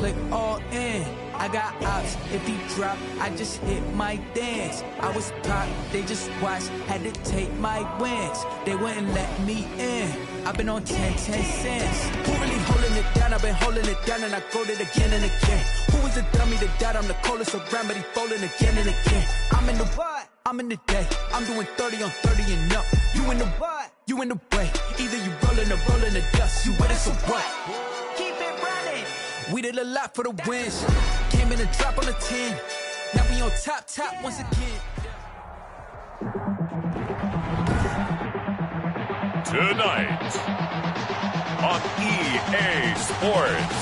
click all in. I got ops, if he drop, I just hit my dance. I was pop, they just watched, had to take my wins. They wouldn't let me in. I've been on 10 cents. Who really holding it down? I've been holding it down and I go it again and again. Who was the dummy that died? I'm the coldest around, but he folding again and again. I'm in the what? I'm in the day. I'm doing 30 on 30 and up. You in the what? You in the way. Either you rolling or rolling the dust. You with us or what? Keep it running. We did a lot for the wins. Came in and drop on the 10. Now we on top once again. Tonight on EA Sports,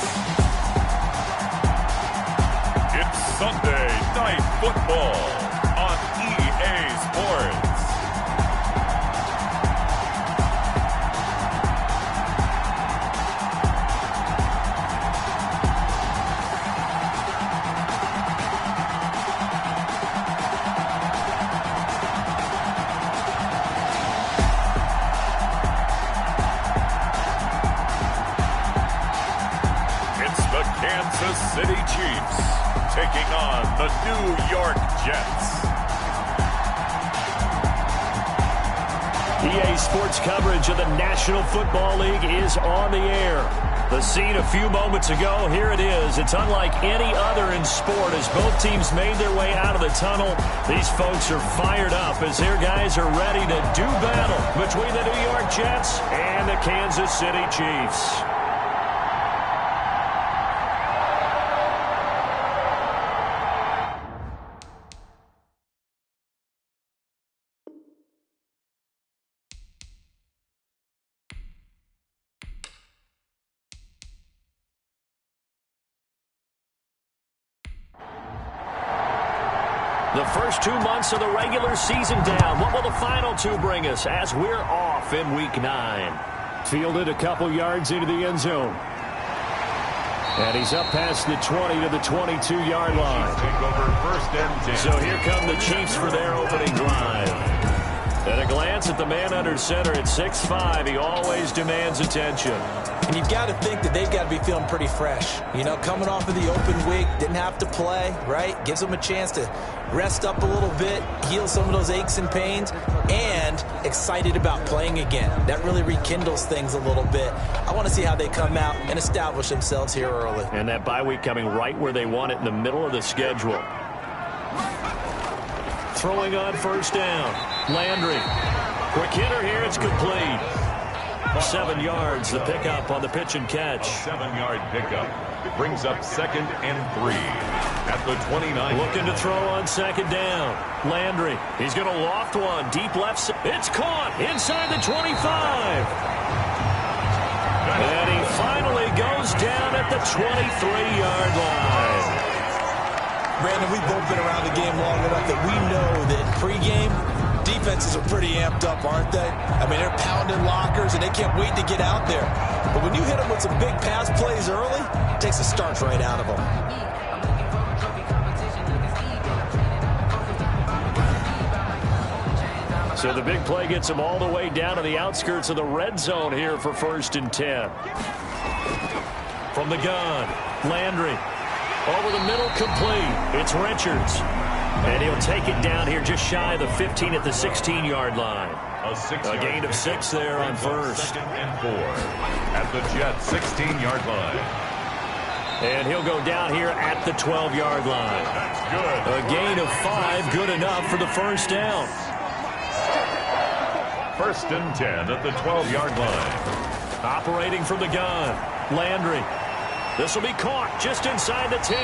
it's Sunday Night Football on EA Sports. Kansas City Chiefs taking on the New York Jets. EA Sports coverage of the National Football League is on the air. The scene a few moments ago, here it is. It's unlike any other in sport as both teams made their way out of the tunnel. These folks are fired up as their guys are ready to do battle between the New York Jets and the Kansas City Chiefs. The first 2 months of the regular season down. What will the final two bring us as we're off in Week 9? Fielded a couple yards into the end zone. And he's up past the 20 to the 22-yard line. Take over first and 10. So here come the Chiefs for their opening drive. At a glance at the man under center at 6'5", he always demands attention. And you've got to think that they've got to be feeling pretty fresh. You know, coming off of the open week, didn't have to play, right? Gives them a chance to rest up a little bit, heal some of those aches and pains, and excited about playing again. That really rekindles things a little bit. I want to see how they come out and establish themselves here early. And that bye week coming right where they want it in the middle of the schedule. Throwing on first down. Landry. Quick hitter here. It's complete. 7 yards, the pickup on the pitch and catch. 7-yard pickup. Brings up 2nd and 3 at the 29. Looking to throw on second down. Landry. He's going to loft one. Deep left side. It's caught inside the 25. And he finally goes down at the 23-yard line. Brandon, we've both been around the game long enough that we know that pregame, defenses are pretty amped up, aren't they? I mean, they're pounding lockers, and they can't wait to get out there. But when you hit them with some big pass plays early, it takes the starch right out of them. So the big play gets them all the way down to the outskirts of the red zone here for 1st and 10. From the gun, Landry. Over the middle, complete. It's Richards. And he'll take it down here just shy of the 15 at the 16-yard line. A gain of 6 there on first. 2nd and 4 at the Jets' 16-yard line. And he'll go down here at the 12-yard line. That's good. A gain of 5, good enough for the first down. 1st and 10 at the 12-yard line. Operating from the gun, Landry. This will be caught just inside the 10.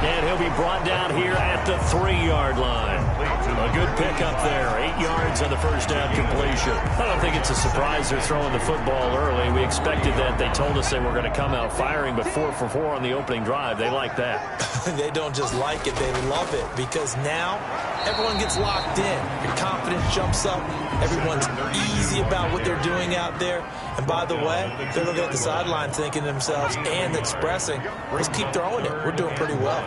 And he'll be brought down here at the 3-yard line. A good pickup there. 8 yards on the first down completion. I don't think it's a surprise they're throwing the football early. We expected that. They told us they were going to come out firing, but 4 for 4 on the opening drive. They like that. They don't just like it, they love it, because now everyone gets locked in. Your confidence jumps up. Everyone's easy about what they're doing out there. And by the way, they're looking at the sideline thinking to themselves and expressing, let's keep throwing it. We're doing pretty well.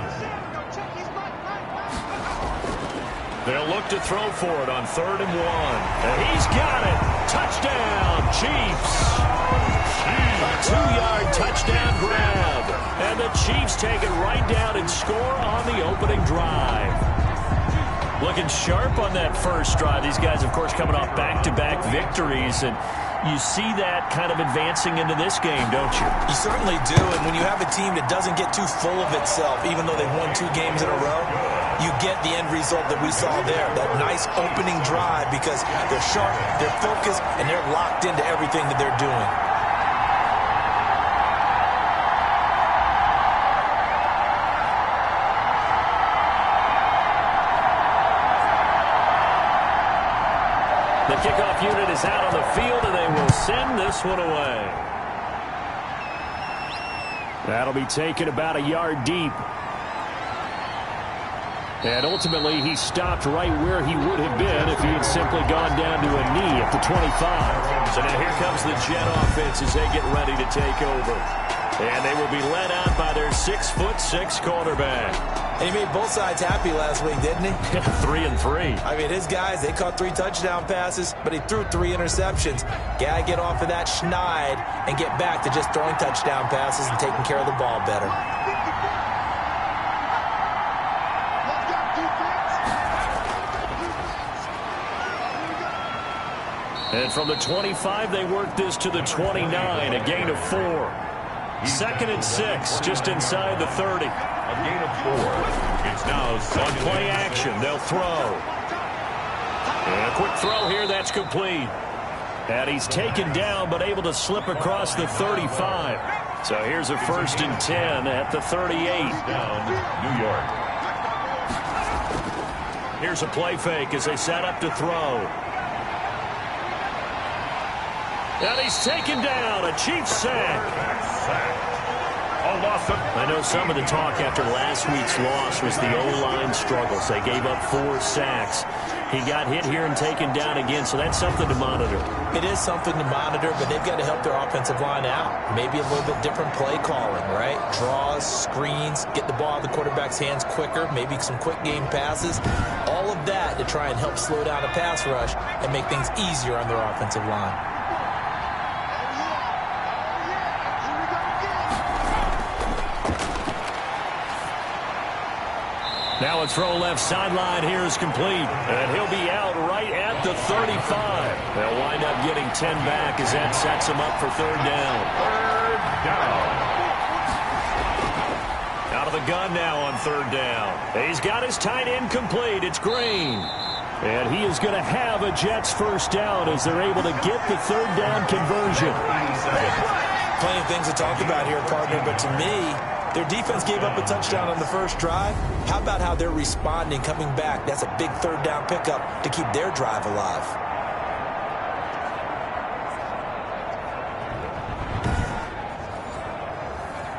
They'll look to throw for it on 3rd and 1. And he's got it. Touchdown, Chiefs. A 2-yard touchdown grab. And the Chiefs take it right down and score on the opening drive. Looking sharp on that first drive. These guys, of course, coming off back-to-back victories, and you see that kind of advancing into this game, don't you? You certainly do, and when you have a team that doesn't get too full of itself, even though they've won 2 games in a row, you get the end result that we saw there, that nice opening drive, because they're sharp, they're focused, and they're locked into everything that they're doing. The kickoff unit is out on the field, and they will send this one away. That'll be taken about a yard deep. And ultimately, he stopped right where he would have been if he had simply gone down to a knee at the 25. So now here comes the Jet offense as they get ready to take over. And they will be led out by their 6'6" quarterback. And he made both sides happy last week, didn't he? 3-3. I mean, his guys, they caught 3 touchdown passes, but he threw 3 interceptions. Gotta get off of that schneid and get back to just throwing touchdown passes and taking care of the ball better. And from the 25, they work this to the 29, a gain of 4. 2nd and 6, just inside the 30. A gain of 4. It's now on play action. They'll throw. And a quick throw here. That's complete. And he's taken down, but able to slip across the 35. So here's a 1st and 10 at the 38. Down, New York. Here's a play fake as they set up to throw. And he's taken down. A Chiefs sack. I know some of the talk after last week's loss was the O-line struggles. They gave up 4 sacks. He got hit here and taken down again, so that's something to monitor. It is something to monitor, but they've got to help their offensive line out. Maybe a little bit different play calling, right? Draws, screens, get the ball out of the quarterback's hands quicker, maybe some quick game passes. All of that to try and help slow down a pass rush and make things easier on their offensive line. Now a throw left sideline here is complete. And he'll be out right at the 35. They'll wind up getting 10 back as that sets him up for 3rd down. 3rd down. Out of the gun now on 3rd down. He's got his tight end complete. It's Green. And he is going to have a Jets 1st down as they're able to get the 3rd down conversion. Plenty of things to talk about here, partner, but to me, their defense gave up a touchdown on the first drive. How about how they're responding, coming back? That's a big 3rd down pickup to keep their drive alive.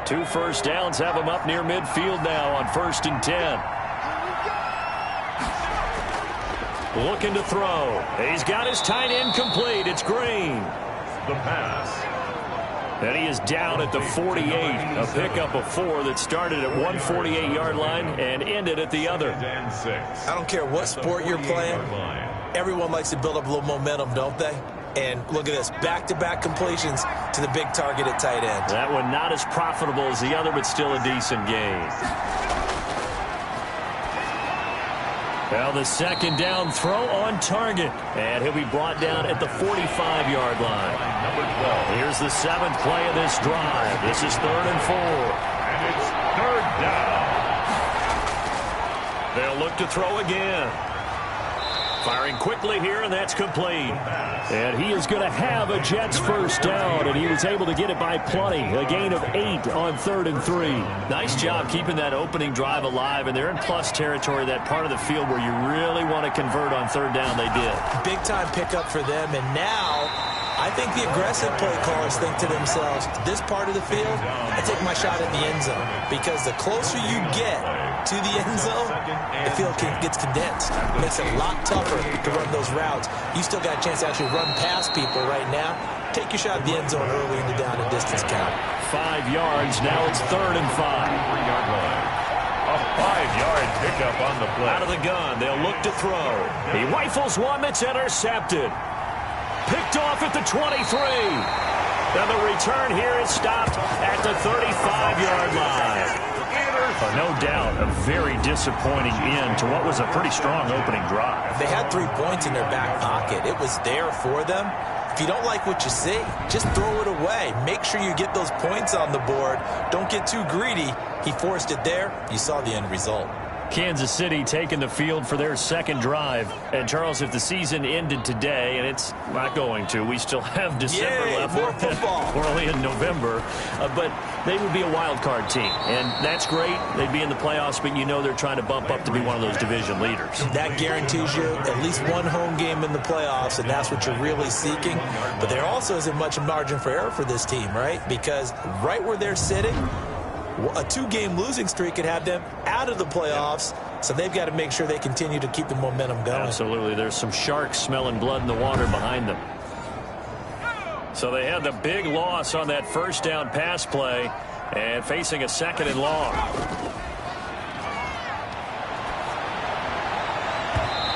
Two 1st downs have him up near midfield now on 1st and 10. Looking to throw. He's got his tight end complete. It's Green. The pass. And he is down at the 48. A pickup of 4 that started at 148-yard line and ended at the other. I don't care what sport you're playing. Everyone likes to build up a little momentum, don't they? And look at this, back-to-back completions to the big target at tight end. That one not as profitable as the other, but still a decent gain. Well, the 2nd down throw on target. And he'll be brought down at the 45-yard line. Number 12. Here's the 7th play of this drive. This is 3rd and 4. And it's 3rd down. They'll look to throw again. Firing quickly here, and that's complete. And he is going to have a Jets 1st down, and he was able to get it by plenty. A gain of 8 on 3rd and 3. Nice job keeping that opening drive alive, and they're in plus territory, that part of the field where you really want to convert on 3rd down. They did. Big-time pickup for them, and now I think the aggressive play callers think to themselves, this part of the field, I take my shot at the end zone, because the closer you get to the end zone, the field gets condensed. Makes it a lot tougher to run those routes. You still got a chance to actually run past people right now. Take your shot at the end zone early in the down and distance count. 5 yards. Now it's 3rd and 5. 3-yard line. A 5-yard pickup on the play. Out of the gun. They'll look to throw. He rifles one that's intercepted. Picked off at the 23. Then the return here is stopped at the 35-yard line. No doubt, a very disappointing end to what was a pretty strong opening drive. They had 3 points in their back pocket. It was there for them. If you don't like what you see, just throw it away. Make sure you get those points on the board. Don't get too greedy. He forced it there. You saw the end result. Kansas City taking the field for their second drive. And, Charles, if the season ended today, and it's not going to, we still have December left. More football. We're only in November. But they would be a wild card team. And that's great. They'd be in the playoffs, but you know they're trying to bump up to be one of those division leaders. That guarantees you at least one home game in the playoffs, and that's what you're really seeking. But there also isn't much margin for error for this team, right? Because right where they're sitting, a 2-game losing streak could have them out of the playoffs, so they've got to make sure they continue to keep the momentum going. Absolutely. There's some sharks smelling blood in the water behind them. So they had the big loss on that first down pass play and facing a second and long.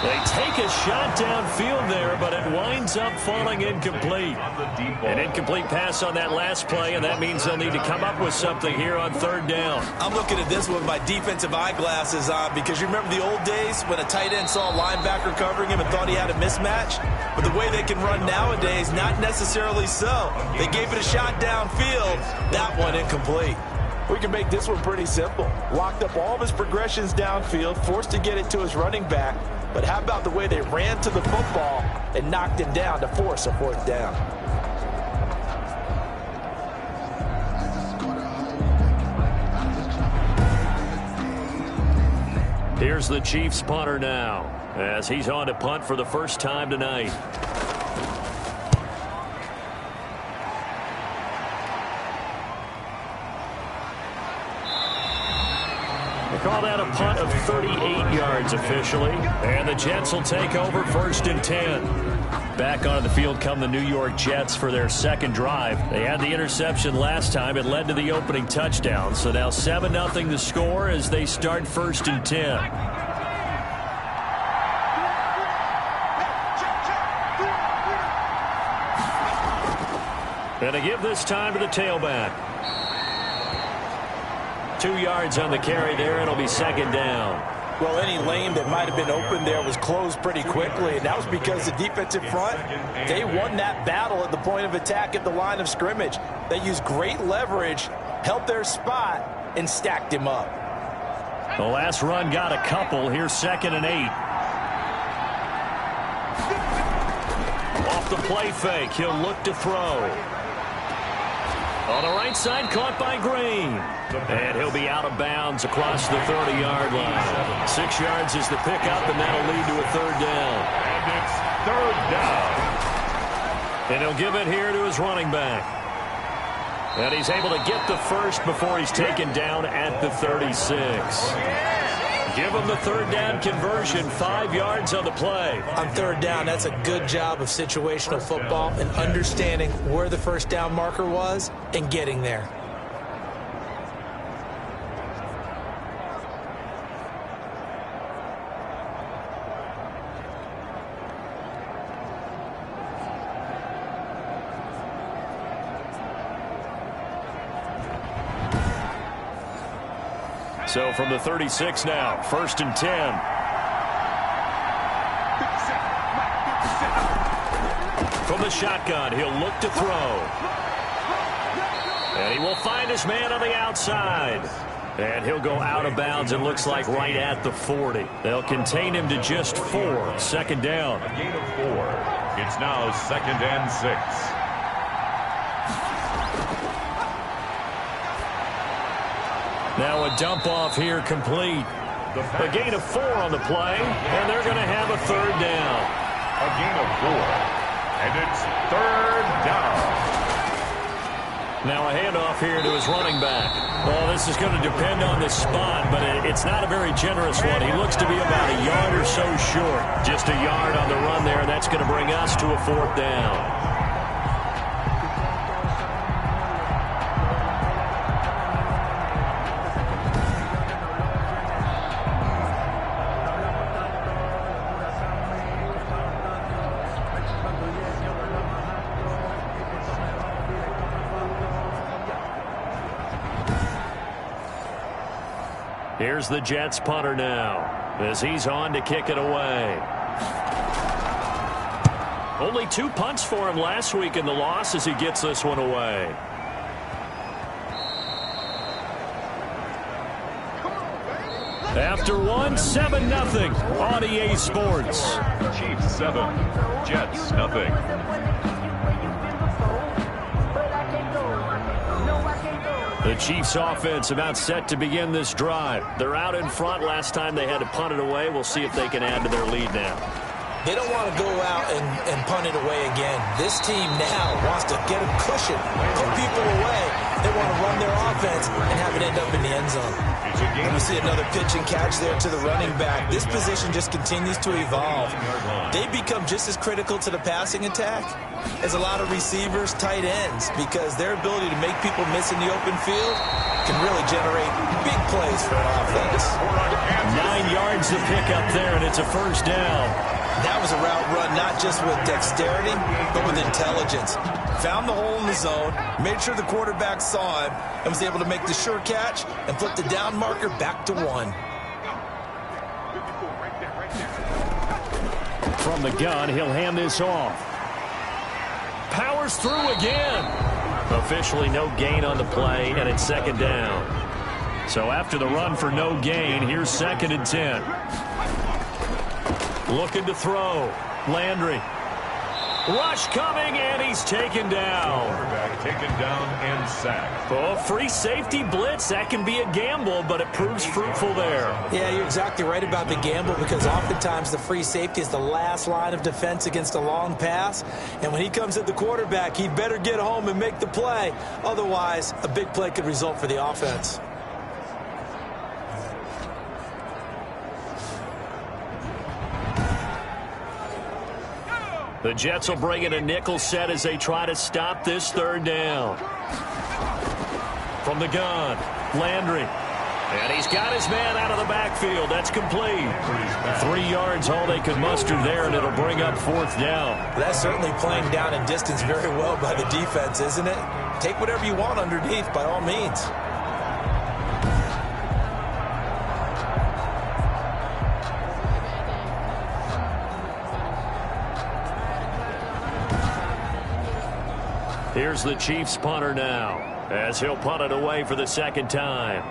They take a shot downfield there, but it winds up falling incomplete. An incomplete pass on that last play, and that means they'll need to come up with something here on third down. I'm looking at this with my defensive eyeglasses on because you remember the old days when a tight end saw a linebacker covering him and thought he had a mismatch? But the way they can run nowadays, not necessarily so. They gave it a shot downfield. That one incomplete. We can make this one pretty simple. Locked up all of his progressions downfield, forced to get it to his running back. But how about the way they ran to the football and knocked him down to force a fourth down? Here's the Chiefs punter now as he's on to punt for the first time tonight. Call that a punt of 38 yards officially. And the Jets will take over first and 10. Back onto the field come the New York Jets for their second drive. They had the interception last time. It led to the opening touchdown. So now 7-0 the score as they start first and 10. And they give this time to the tailback. 2 yards on the carry there. It'll be second down. Well, any lane that might have been open there was closed pretty quickly, and that was because the defensive front, they won that battle at the point of attack at the line of scrimmage. They used great leverage, held their spot, and stacked him up. The last run got a couple. Here's second and 8. Off the play fake, he'll look to throw. On the right side, caught by Green. And he'll be out of bounds across the 30-yard line. 6 yards is the pickup, and that'll lead to a third down. And it's third down. And he'll give it here to his running back. And he's able to get the first before he's taken down at the 36. Give him the third down conversion, 5 yards on the play. On third down, that's a good job of situational football and understanding where the first down marker was and getting there. So from the 36 now, first and 10. From the shotgun, he'll look to throw. And he will find his man on the outside. And he'll go out of bounds, it looks like right at the 40. They'll contain him to just 4. Second down. A gain of 4. It's now second and 6. Now a dump off here complete. A gain of 4 on the play, and they're going to have a third down. A gain of 4, and it's third down. Now a handoff here to his running back. Well, this is going to depend on the spot, but it's not a very generous one. He looks to be about a yard or so short. Just a yard on the run there, and that's going to bring us to a fourth down. Here's the Jets punter now as he's on to kick it away. Only 2 punts for him last week in the loss as he gets this one away. After one, 7-0 on EA Sports. Chiefs 7, Jets nothing. The Chiefs offense about set to begin this drive. They're out in front. Last time they had to punt it away. We'll see if they can add to their lead now. They don't want to go out and punt it away again. This team now wants to get a cushion, put people away. They want to run their offense and have it end up in the end zone. And we see another pitch and catch there to the running back. This position just continues to evolve. They become just as critical to the passing attack as a lot of receivers, tight ends, because their ability to make people miss in the open field can really generate big plays for an offense. 9 yards to pick up there, and it's a first down. That was a route run not just with dexterity, but with intelligence. Found the hole in the zone, made sure the quarterback saw him, and was able to make the sure catch and flip the down marker back to 1. From the gun, he'll hand this off. Powers through again. Officially no gain on the play, and it's second down. So after the run for no gain, here's 2nd and 10. Looking to throw. Landry. Rush coming, and he's taken down. Quarterback taken down and sacked. Oh, free safety blitz. That can be a gamble, but it proves fruitful there. Yeah, you're exactly right about the gamble, because oftentimes the free safety is the last line of defense against a long pass. And when he comes at the quarterback, he better get home and make the play. Otherwise, a big play could result for the offense. The Jets will bring in a nickel set as they try to stop this 3rd down. From the gun, Landry. And he's got his man out of the backfield. That's complete. 3 yards all they could muster there, and it'll bring up 4th down. That's certainly playing down in distance very well by the defense, isn't it? Take whatever you want underneath, by all means. Here's the Chiefs punter now, as he'll punt it away for the 2nd time.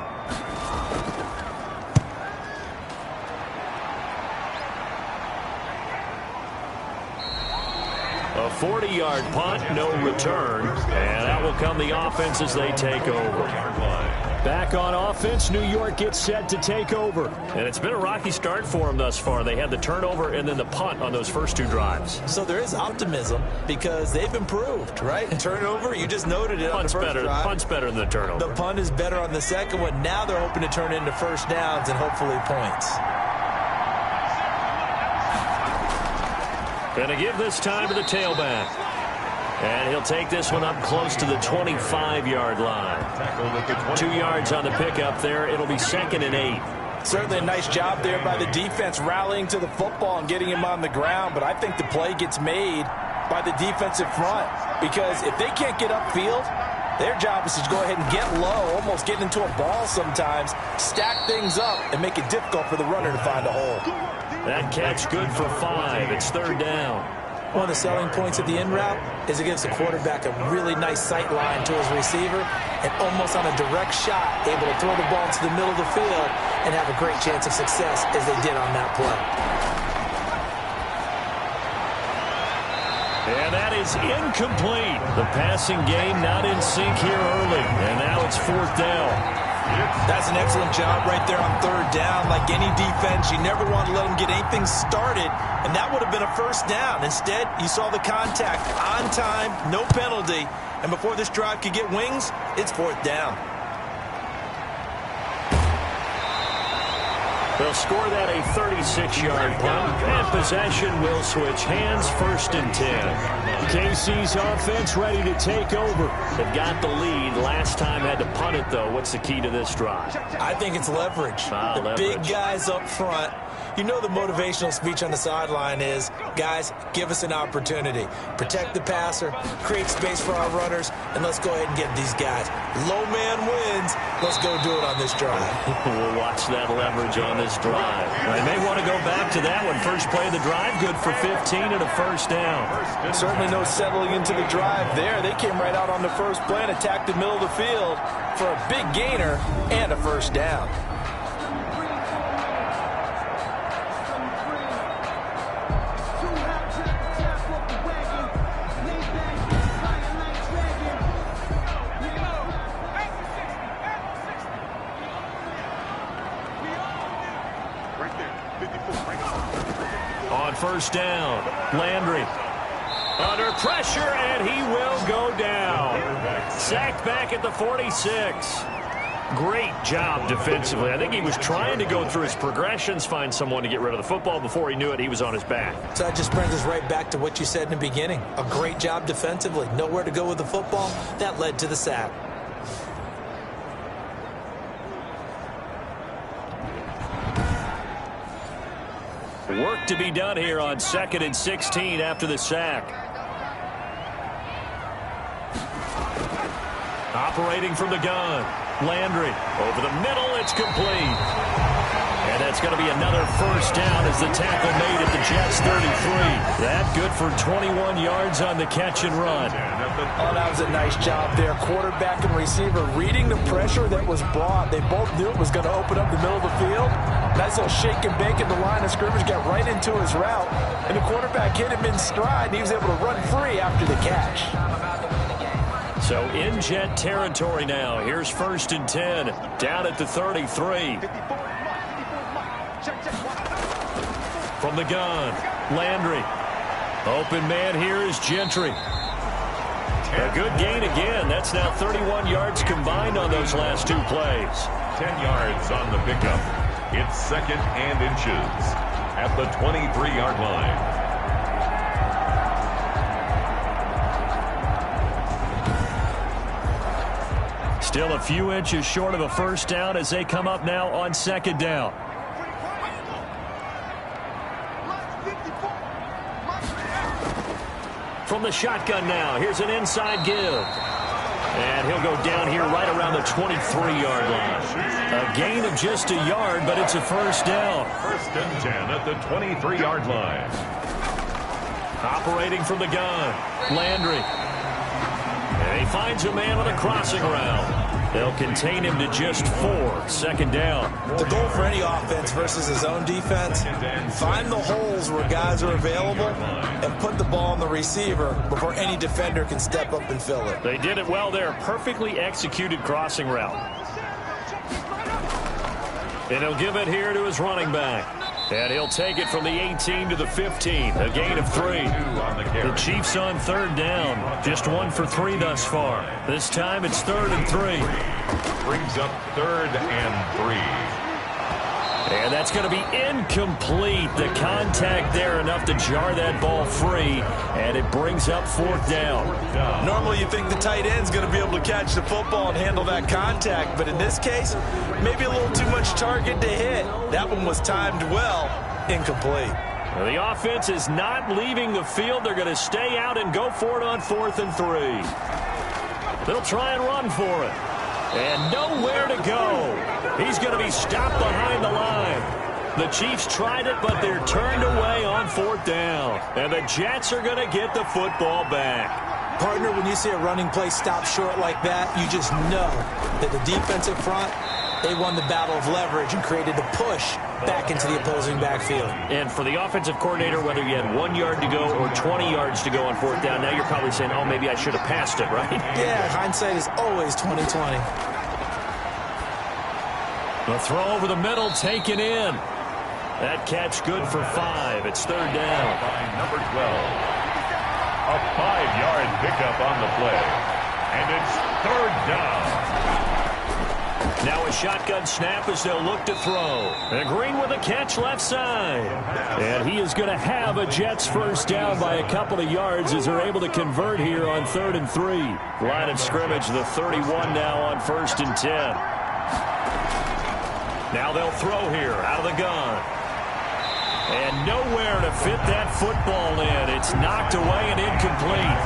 A 40-yard punt, no return, and that will come the offense as they take over. Back on offense, New York gets set to take over. And it's been a rocky start for them thus far. They had the turnover and then the punt on those first 2 drives. So there is optimism because they've improved, right? Turnover, you just noted it on the first drive. Punt's better than the turnover. The punt is better on the second one. Now they're hoping to turn into first downs and hopefully points. Going to give this time to the tailback. And he'll take this one up close to the 25-yard line. 2 yards on the pickup there. It'll be 2nd and 8. Certainly a nice job there by the defense rallying to the football and getting him on the ground. But I think the play gets made by the defensive front, because if they can't get upfield, their job is to go ahead and get low, almost get into a ball sometimes, stack things up, and make it difficult for the runner to find a hole. That catch good for 5. It's 3rd down. One of the selling points of the in route is it gives the quarterback a really nice sight line to his receiver, and almost on a direct shot, able to throw the ball into the middle of the field and have a great chance of success as they did on that play. And that is incomplete. The passing game not in sync here early, and now it's 4th down. That's an excellent job right there on 3rd down. Like any defense, you never want to let them get anything started, and that would have been a first down. Instead, you saw the contact on time, no penalty, and before this drive could get wings, it's 4th down. They'll score that a 36-yard punt, and possession will switch hands, 1st and 10. KC's offense ready to take over. They've got the lead. Last time had to punt it, though. What's the key to this drive? I think it's leverage. Leverage. Big guys up front. You know the motivational speech on the sideline is, guys, give us an opportunity. Protect the passer, create space for our runners, and let's go ahead and get these guys. Low man wins. Let's go do it on this drive. We'll watch that leverage on this drive. They may want to go back to that one. First play of the drive, good for 15 and a first down. Certainly no settling into the drive there. They came right out on the first play and attacked the middle of the field for a big gainer and a first down. On first down, Landry under pressure, and he will go down. Sacked back at the 46. Great job defensively. I think he was trying to go through his progressions, find someone to get rid of the football. Before he knew it, he was on his back. So that just brings us right back to what you said in the beginning. A great job defensively. Nowhere to go with the football. That led to the sack. Work to be done here on 2nd and 16 after the sack. Operating from the gun, Landry over the middle, it's complete. And that's going to be another first down as the tackle made at the Jets 33. That good for 21 yards on the catch and run. Oh, that was a nice job there. Quarterback and receiver reading the pressure that was brought. They both knew it was going to open up the middle of the field. Nice little shake and bake at the line of scrimmage, got right into his route. And the quarterback hit him in stride, and he was able to run free after the catch. So in Jet territory now. Here's 1st and 10 down at the 33. From the gun, Landry. Open man here is Gentry. A good gain again. That's now 31 yards combined on those last two plays. 10 yards on the pickup. It's 2nd and inches at the 23-yard line. Still a few inches short of a first down as they come up now on 2nd down. From the shotgun now, here's an inside give. And he'll go down here right around the 23-yard line. A gain of just a yard, but it's a first down. 1st and 10 at the 23-yard line. Operating from the gun, Landry. And he finds a man on a crossing route. They'll contain him to just 4. 2nd down. The goal for any offense versus his own defense, find the holes where guys are available and put the ball on the receiver before any defender can step up and fill it. They did it well there. Perfectly executed crossing route. And he'll give it here to his running back. And he'll take it from the 18 to the 15. A gain of 3. The Chiefs on 3rd down. Just 1 for 3 thus far. This time it's 3rd and 3. Brings up 3rd and 3. And that's going to be incomplete. The contact there enough to jar that ball free. And it brings up 4th down. Normally you think the tight end's going to be able to catch the football and handle that contact. But in this case, maybe a little too much target to hit. That one was timed well. Incomplete. Well, the offense is not leaving the field. They're going to stay out and go for it on 4th and 3. They'll try and run for it. And nowhere to go. He's going to be stopped behind the line. The Chiefs tried it, but they're turned away on 4th down. And the Jets are going to get the football back. Partner, when you see a running play stop short like that, you just know that the defensive front, they won the battle of leverage and created a push back into the opposing backfield. And for the offensive coordinator, whether you had 1 yard to go or 20 yards to go on 4th down, now you're probably saying, oh, maybe I should have passed it, right? Yeah, hindsight is always 20/20. The throw over the middle, taken in. That catch good for 5. It's 3rd down. By number 12. A 5-yard pickup on the play. And it's 3rd down. Now a shotgun snap as they'll look to throw. And Green with a catch left side. And he is going to have a Jets first down by a couple of yards as they're able to convert here on 3rd and 3. Line of scrimmage, the 31 now on 1st and 10. Now they'll throw here out of the gun. And nowhere to fit that football in. It's knocked away and incomplete.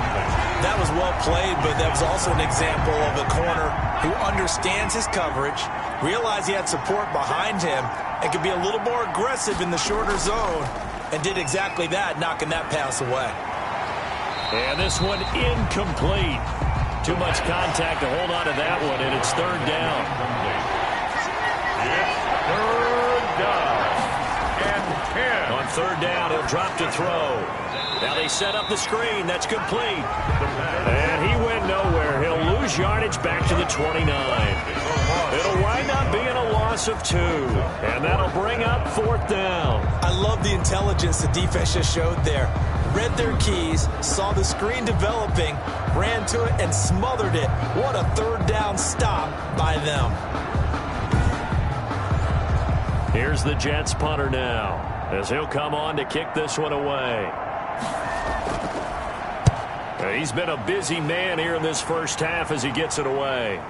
That was well played, but that was also an example of a corner who understands his coverage, realized he had support behind him, and could be a little more aggressive in the shorter zone, and did exactly that, knocking that pass away. And this one incomplete. Too much contact to hold on to that one, and it's third down. It's third down and 10. On third down, he'll drop to throw. Now they set up the screen. That's complete. And he went nowhere. He'll lose yardage back to the 29. It'll wind up being a loss of 2. And that'll bring up fourth down. I love the intelligence the defense just showed there. Read their keys, saw the screen developing, ran to it, and smothered it. What a third down stop by them. Here's the Jets punter now, as he'll come on to kick this one away. He's been a busy man here in this first half as he gets it away.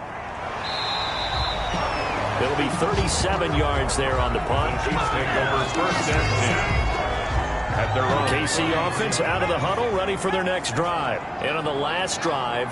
It'll be 37 yards there on the punt. Chiefs take over first and 10. At their own. KC offense out of the huddle, ready for their next drive. And on the last drive,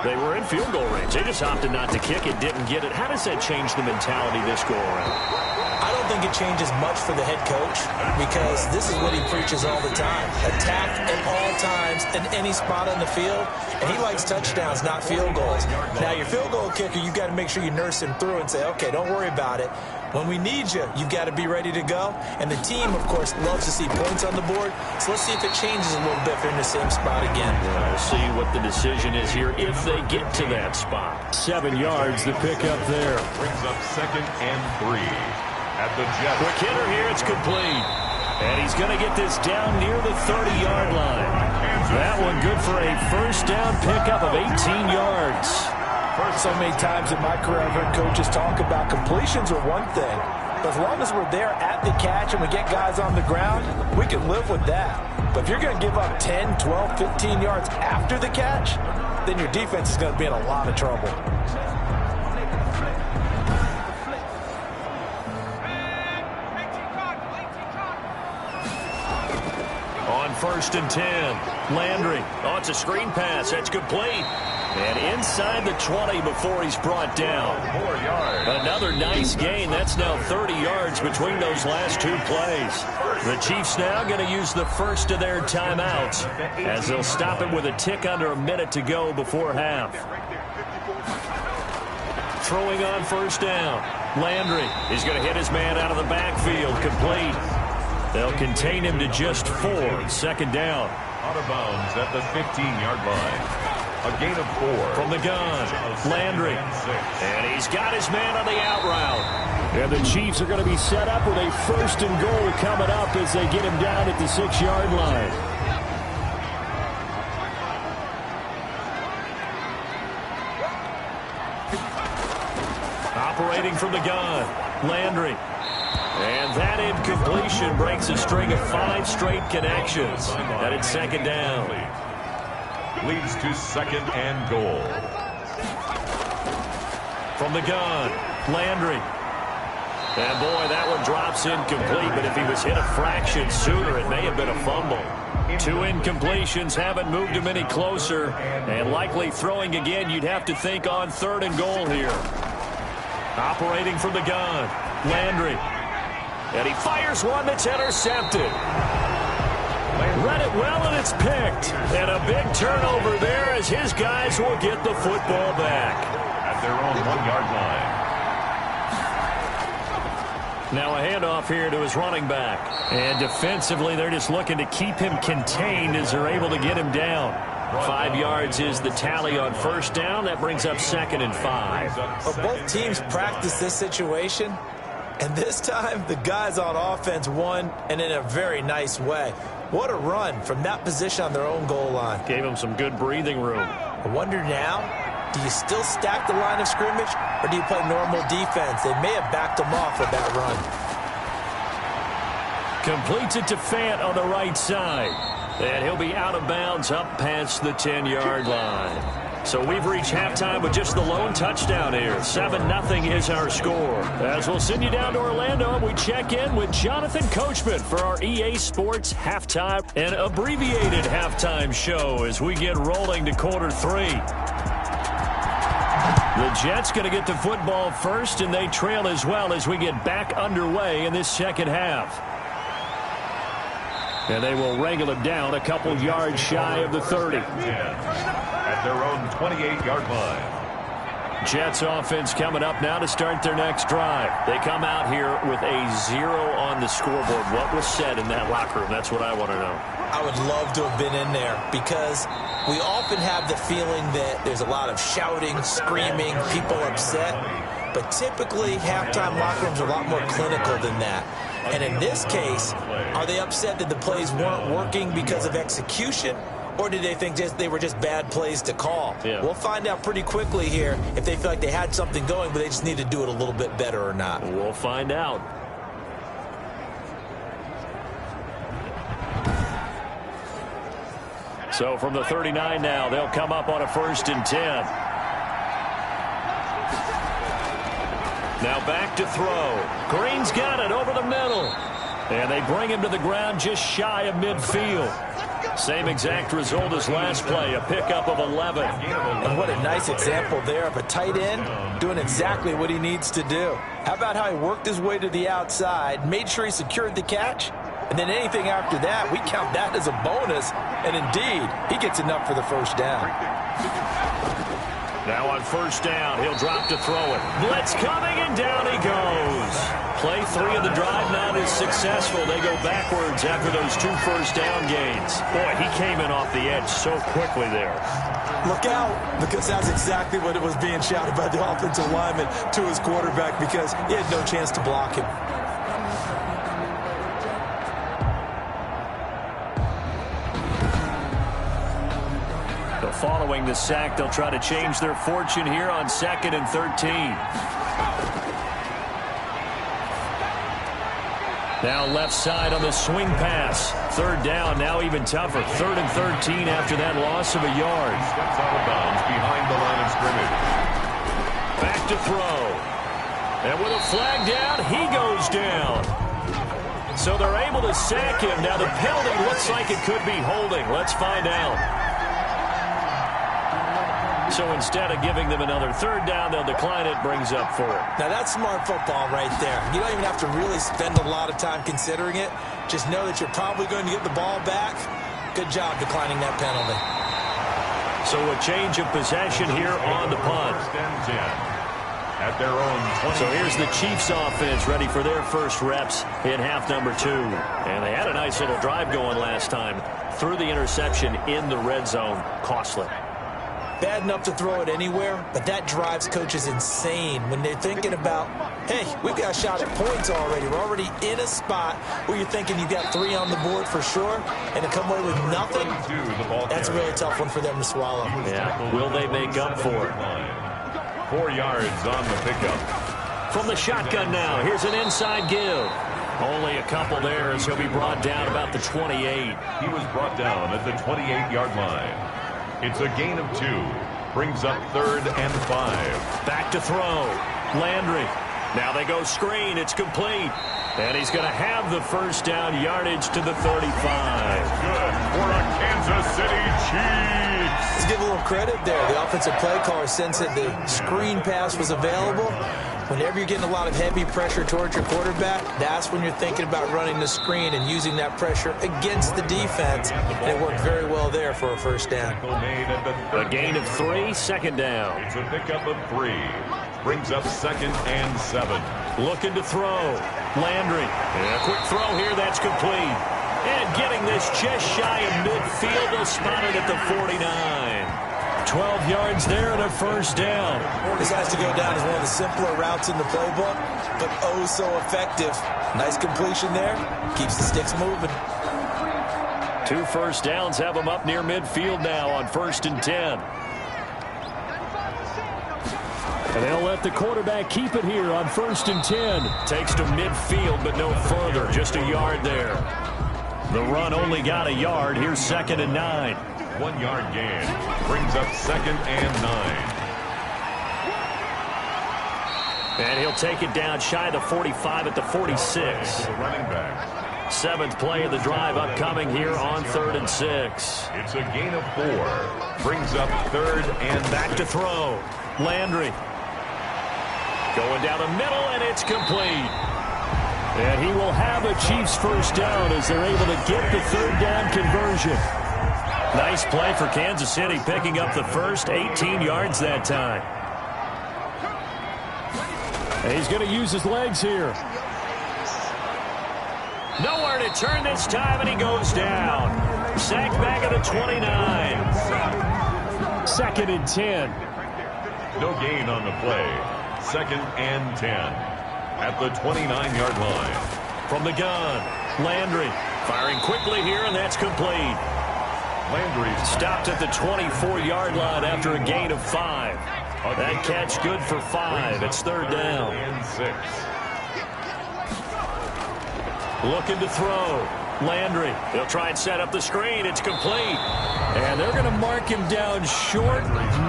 they were in field goal range. They just opted not to kick it, didn't get it. How does that change the mentality this go around? I don't think it changes much for the head coach, because this is what he preaches all the time. Attack at all times in any spot on the field, and he likes touchdowns, not field goals. Now, your field goal kicker, you've got to make sure you nurse him through and say, okay, don't worry about it. When we need you, you've got to be ready to go. And the team, of course, loves to see points on the board. So let's see if it changes a little bit if they're in the same spot again. We'll see what the decision is here if they get to that spot. 7 yards, the pickup there. Brings up second and 3 at the Jets. Quick hitter here, it's complete. And he's going to get this down near the 30-yard line. That one good for a first down pickup of 18 yards. So many times in my career I've heard coaches talk about completions are one thing, but as long as we're there at the catch and we get guys on the ground, we can live with that. But if you're going to give up 10, 12, 15 yards after the catch, then your defense is going to be in a lot of trouble. On first and 10, Landry. Oh, it's a screen pass. That's complete. And inside the 20 before he's brought down. 4 yards. Another nice gain. That's now 30 yards between those last 2 plays. The Chiefs now going to use the first of their timeouts, as they'll stop it with a tick under a minute to go before half. Throwing on first down. Landry is going to hit his man out of the backfield. Complete. They'll contain him to just 4. Second down. Out of bounds at the 15-yard line. A gain of 4. From the gun, Landry. And he's got his man on the out route. And the Chiefs are going to be set up with a first and goal coming up as they get him down at the 6-yard line. Operating from the gun, Landry. And that incompletion breaks a string of 5 straight connections. And it's second down. Leads to second and goal. From the gun, Landry. And boy, that one drops incomplete, but if he was hit a fraction sooner, it may have been a fumble. 2 incompletions haven't moved him any closer, and likely throwing again, you'd have to think on third and goal here. Operating from the gun, Landry. And he fires one that's intercepted. Read it well, and it's picked. And a big turnover there as his guys will get the football back. At their own 1-yard line. Now a handoff here to his running back. And defensively, they're just looking to keep him contained as they're able to get him down. 5 yards is the tally on first down. That brings up second and 5. But both teams practice this situation, and this time the guys on offense won, and in a very nice way. What a run from that position on their own goal line. Gave him some good breathing room. I wonder now, do you still stack the line of scrimmage, or do you play normal defense? They may have backed him off with that run. Completes it to Fant on the right side. And he'll be out of bounds up past the 10-yard line. So we've reached halftime with just the lone touchdown here. 7-0 is our score. As we'll send you down to Orlando, and we check in with Jonathan Coachman for our EA Sports halftime and abbreviated halftime show as we get rolling to quarter 3. The Jets going to get the football first, and they trail as well as we get back underway in this second half. And they will wrangle it down a couple yards shy of the 30. At their own 28-yard line. Jets offense coming up now to start their next drive. They come out here with a 0 on the scoreboard. What was said in that locker room? That's what I want to know. I would love to have been in there because we often have the feeling that there's a lot of shouting, screaming, people upset. But typically, halftime locker rooms are a lot more clinical than that. And in this case, are they upset that the plays weren't working because of execution? Or did they think they were just bad plays to call? Yeah. We'll find out pretty quickly here if they feel like they had something going, but they just need to do it a little bit better or not. We'll find out. So from the 39 now, they'll come up on a 1st and 10. Now back to throw. Green's got it over the middle. And they bring him to the ground just shy of midfield. Same exact result as last play, a pickup of 11. And what a nice example there of a tight end doing exactly what he needs to do. How about how he worked his way to the outside, made sure he secured the catch, and then anything after that, we count that as a bonus. And indeed, he gets enough for the first down. Now on 1st down, he'll drop to throw it. Blitz coming, and down he goes. Play 3 of the drive not as successful. They go backwards after those 2 first down gains. Boy, he came in off the edge so quickly there. Look out, because that's exactly what it was being shouted by the offensive lineman to his quarterback because he had no chance to block him. Following the sack, they'll try to change their fortune here on 2nd and 13. Now left side on the swing pass. 3rd down, now even tougher. 3rd and 13 after that loss of a yard. Steps out of bounds behind the line of scrimmage. Back to throw. And with a flag down, he goes down. So they're able to sack him. Now the penalty looks like it could be holding. Let's find out. So instead of giving them another 3rd down, they'll decline it, brings up 4. Now that's smart football right there. You don't even have to really spend a lot of time considering it. Just know that you're probably going to get the ball back. Good job declining that penalty. So a change of possession here on the punt. At their own 20. So here's the Chiefs offense ready for their first reps in half number 2. And they had a nice little drive going last time. Threw the interception in the red zone. Costly. Bad enough to throw it anywhere, but that drives coaches insane when they're thinking about, hey, we've got a shot at points already. We're already in a spot where you're thinking you've got 3 on the board for sure, and to come away with nothing, that's a really tough one for them to swallow. Yeah, will they make up for it? 4 yards on the pickup. From the shotgun now, here's an inside give. Only a couple there as he'll be brought down about the 28. He was brought down at the 28-yard line. It's a gain of 2. Brings up 3rd and 5. Back to throw. Landry. Now they go screen. It's complete. And he's going to have the first down yardage to the 35. Good for a Kansas City Chiefs. Let's give a little credit there. The offensive play caller sensed that the screen pass was available. Whenever you're getting a lot of heavy pressure towards your quarterback, that's when you're thinking about running the screen and using that pressure against the defense. And it worked very well there for a first down. A gain of 3, 2nd down. It's a pickup of 3. Brings up 2nd and 7. Looking to throw. Landry. And a quick throw here. That's complete. And getting this just shy of midfield. They'll spot it at the 49. 12 yards there and a first down. This has to go down as one of the simpler routes in the playbook, but oh so effective. Nice completion there. Keeps the sticks moving. 2 first downs have them up near midfield now on 1st and 10. And they'll let the quarterback keep it here on 1st and 10. Takes to midfield, but no further. Just a yard there. The run only got a yard. Here's 2nd and 9. 1-yard gain. Brings up 2nd and 9. And he'll take it down shy of the 45 at the 46. Running back. 7th play of the drive upcoming here on 3rd and 6. It's a gain of 4. Brings up 3rd and back to throw. Landry. Going down the middle, and it's complete. And he will have a Chiefs first down as they're able to get the 3rd down conversion. Nice play for Kansas City, picking up the first 18 yards that time. And he's going to use his legs here. Nowhere to turn this time, and he goes down. Sacked back at the 29. 2nd and 10. No gain on the play. 2nd and 10. At the 29-yard line. From the gun, Landry. Firing quickly here, and that's complete. Landry stopped at the 24-yard line after a gain of 5. That catch good for 5. It's 3rd down. And 6. Looking to throw. Landry. He'll try and set up the screen. It's complete. And they're going to mark him down short,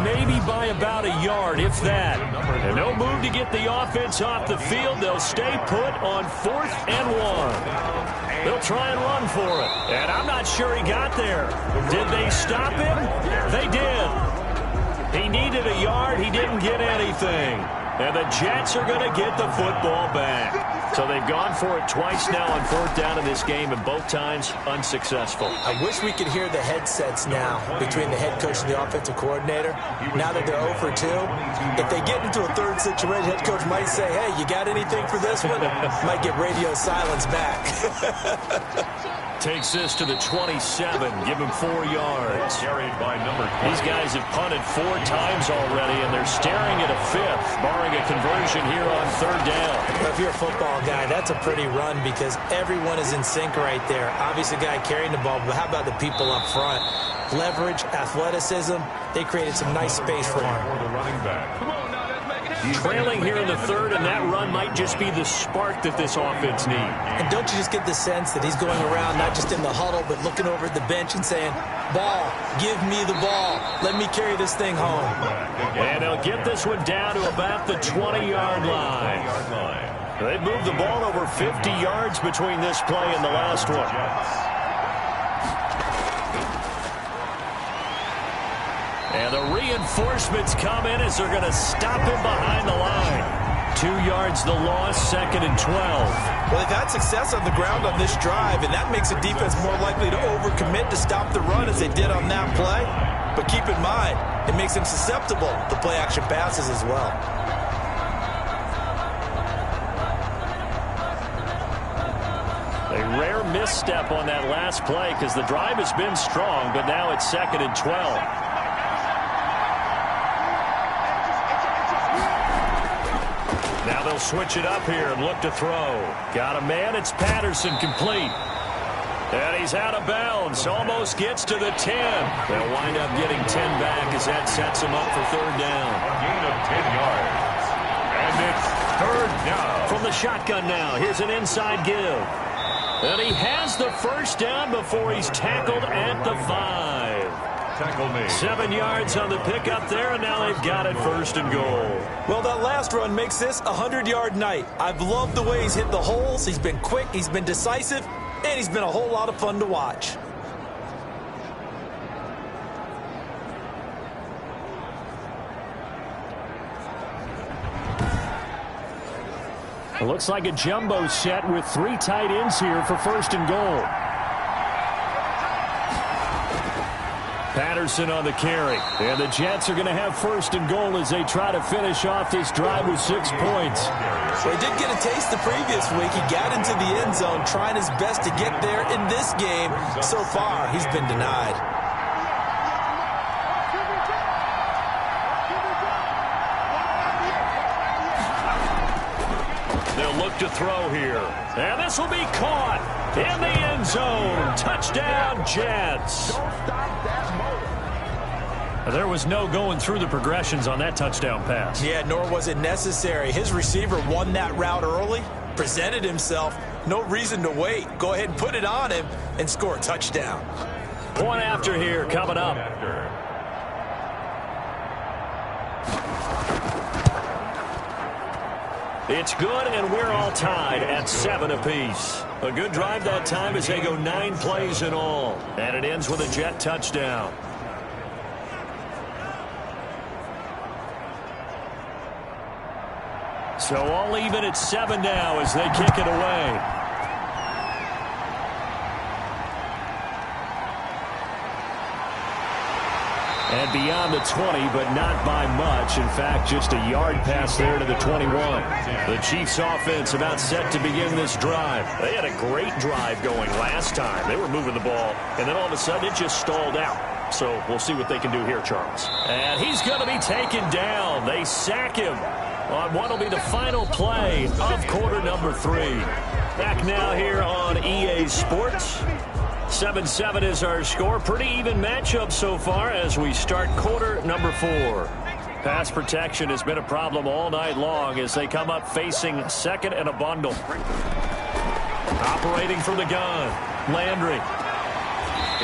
maybe by about a yard, if that. And no move to get the offense off the field. They'll stay put on 4th and 1. They'll try and run for it. And I'm not sure he got there. Did they stop him? They did. He needed a yard. He didn't get anything. And the Jets are going to get the football back. So they've gone for it twice now on 4th down in this game, and both times unsuccessful. I wish we could hear the headsets now between the head coach and the offensive coordinator. Now that they're 0 for 2, if they get into a 3rd situation, head coach might say, hey, you got anything for this one? Might get radio silence back. Takes this to the 27. Give him 4 yards. Carried by number 20. These guys have punted 4 times already, and they're staring at a 5th, barring a conversion here on 3rd down. Well, if you're a football guy, that's a pretty run because everyone is in sync right there. Obviously, the guy carrying the ball, but how about the people up front? Leverage, athleticism, they created some nice space for him. For the running back. Trailing here in the 3rd, and that run might just be the spark that this offense needs. And don't you just get the sense that he's going around, not just in the huddle, but looking over at the bench and saying, ball, give me the ball. Let me carry this thing home. And they'll get this one down to about the 20-yard line. They've moved the ball over 50 yards between this play and the last one. And the reinforcements come in as they're going to stop him behind the line. 2 yards the loss, 2nd and 12. Well, they've had success on the ground on this drive, and that makes the defense more likely to overcommit to stop the run as they did on that play. But keep in mind, it makes them susceptible to play-action passes as well. A rare misstep on that last play because the drive has been strong, but now it's 2nd and 12. Now they'll switch it up here and look to throw. Got a man. It's Patterson, complete. And he's out of bounds. Almost gets to the 10. They'll wind up getting 10 back as that sets him up for 3rd down. A gain of 10 yards. And it's 3rd down. From the shotgun now. Here's an inside give. And he has the first down before he's tackled at the 5. Tackle made. 7 yards on the pickup there, and now they've got it 1st and goal. Well, that last run makes this a 100-yard night. I've loved the way he's hit the holes. He's been quick, he's been decisive, and he's been a whole lot of fun to watch. It looks like a jumbo set with 3 tight ends here for 1st and goal. Patterson on the carry. And the Jets are going to have 1st and goal as they try to finish off this drive with 6 points. Well, he did get a taste the previous week. He got into the end zone trying his best to get there in this game. So far, he's been denied. They'll look to throw here. And this will be caught in the end zone. Touchdown, Jets. There was no going through the progressions on that touchdown pass. Yeah, nor was it necessary. His receiver won that route early, presented himself. No reason to wait. Go ahead and put it on him and score a touchdown. Point after here coming up. It's good, and we're all tied at 7 apiece. A good drive that time as they go 9 plays in all. And it ends with a Jet touchdown. So all even at 7 now as they kick it away. And beyond the 20, but not by much. In fact, just a yard pass there to the 21. The Chiefs offense about set to begin this drive. They had a great drive going last time. They were moving the ball, and then all of a sudden it just stalled out. So we'll see what they can do here, Charles. And he's going to be taken down. They sack him on what will be the final play of quarter number 3. Back now here on EA Sports. 7-7 is our score. Pretty even matchup so far as we start quarter number 4. Pass protection has been a problem all night long as they come up facing second and a bundle. Operating from the gun, Landry.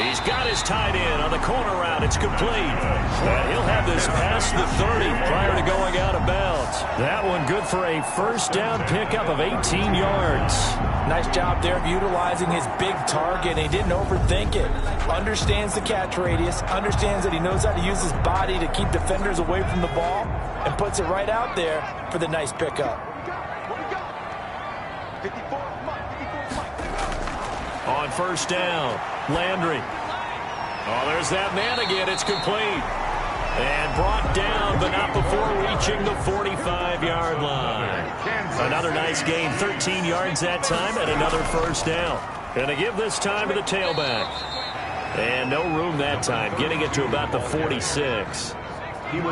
He's got his tight end on the corner route. It's complete. And he'll have this past the 30 prior to going out of bounds. That one good for a first down pickup of 18 yards. Nice job there of utilizing his big target. He didn't overthink it. Understands the catch radius. Understands that he knows how to use his body to keep defenders away from the ball. And puts it right out there for the nice pickup. On first down, Landry. Oh, there's that man again. It's complete. And brought down, but not before reaching the 45-yard line. Another nice gain, 13 yards that time, and another first down. And to give this time to the tailback. And no room that time, getting it to about the 46.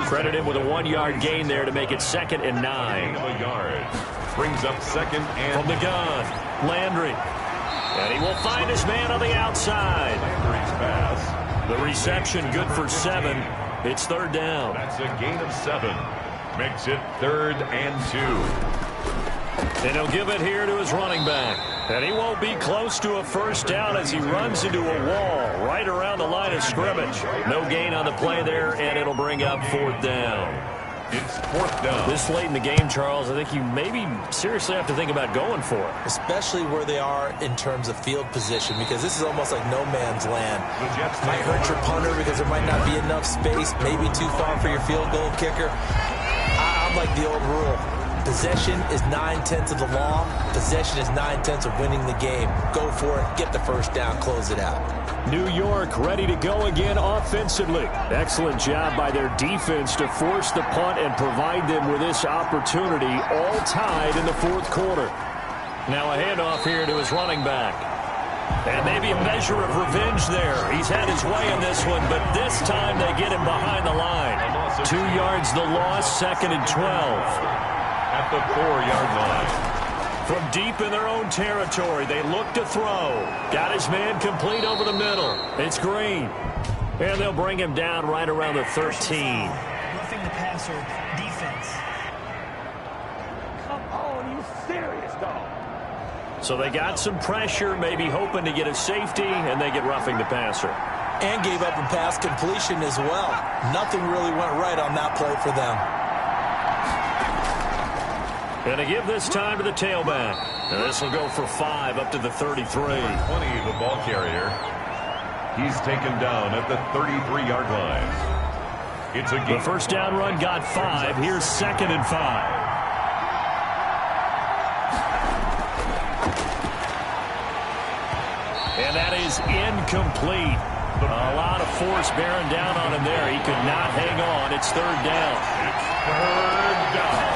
Credit him with a 1-yard gain there to make it 2nd and 9. Brings up 2nd and from the gun, Landry. And he will find his man on the outside. The reception good for 7. It's 3rd down. That's a gain of 7. Makes it 3rd and 2. And he'll give it here to his running back. And he won't be close to a first down as he runs into a wall right around the line of scrimmage. No gain on the play there, and it'll bring up 4th down. It's 4th down. This late in the game, Charles, I think you maybe seriously have to think about going for it. Especially where they are in terms of field position, because this is almost like no man's land. Might hurt your punter because there might not be enough space, maybe too far for your field goal kicker. I'm like the old rule. Possession is 9/10 of the law. Possession is 9/10 of winning the game. Go for it, get the first down, close it out. New York ready to go again offensively. Excellent job by their defense to force the punt and provide them with this opportunity, all tied in the 4th quarter. Now a handoff here to his running back. And maybe a measure of revenge there. He's had his way in this one, but this time they get him behind the line. 2 yards the loss, 2nd and 12. At the 4-yard line. From deep in their own territory, they look to throw. Got his man complete over the middle. It's Green. And they'll bring him down right around the 13. Roughing the passer defense. Come on, you serious, dog? So they got some pressure, maybe hoping to get a safety, and they get roughing the passer. And gave up a pass completion as well. Nothing really went right on that play for them. And to give this time to the tailback. And this will go for 5 up to the 33. 20, the ball carrier. He's taken down at the 33-yard line. It's a game. The first down run got 5. Here's 2nd and 5. And that is incomplete. A lot of force bearing down on him there. He could not hang on. It's 3rd down. It's 3rd down.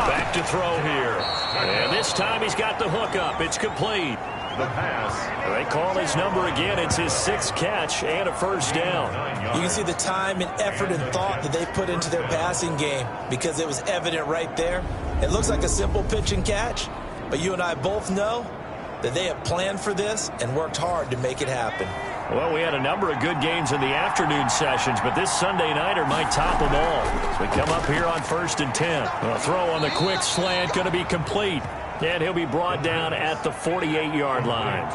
Back to throw here. And this time he's got the hook up. It's complete. The pass. They call his number again. It's his 6th catch and a first down. You can see the time and effort and thought that they put into their passing game because it was evident right there. It looks like a simple pitch and catch, but you and I both know that they have planned for this and worked hard to make it happen. Well, we had a number of good games in the afternoon sessions, but this Sunday nighter might top them all. So we come up here on 1st and 10. A throw on the quick slant going to be complete. And he'll be brought down at the 48-yard line.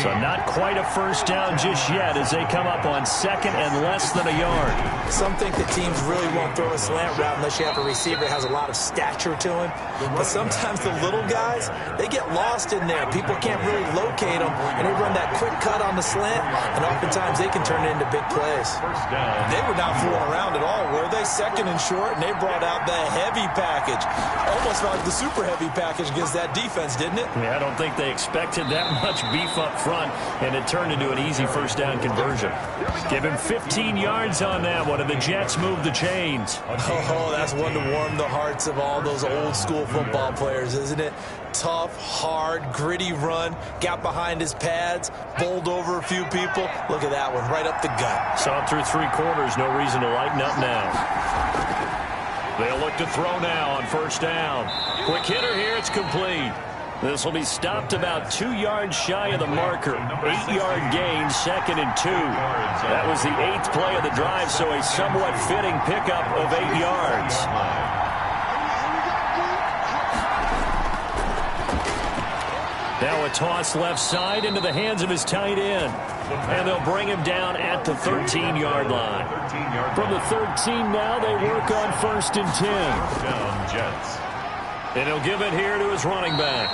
So not quite a first down just yet as they come up on second and less than a yard. Some think that teams really won't throw a slant route unless you have a receiver that has a lot of stature to him. But sometimes the little guys, they get lost in there. People can't really locate them, and they run that quick cut on the slant, and oftentimes they can turn it into big plays. They were not fooling around at all, were they? Second and short, and they brought out the heavy package. Almost like the super heavy package against that defense, didn't it? Yeah, I don't think they expected that much beef up front, and it turned into an easy first down conversion. Give him 15 yards on that one, and the Jets move the chains. Oh, that's one to warm the hearts of all those old school football players, isn't it? Tough, hard, gritty run, got behind his pads, bowled over a few people. Look at that one, right up the gut. Saw it through three quarters, no reason to lighten up now. They'll look to throw now on first down. Quick hitter here, it's complete. This will be stopped about 2 yards shy of the marker. 8-yard gain, second and 2. That was the 8th play of the drive, so a somewhat fitting pickup of 8 yards. Now a toss left side into the hands of his tight end. And they'll bring him down at the 13-yard line. From the 13 now, they work on first and 10. And he'll give it here to his running back.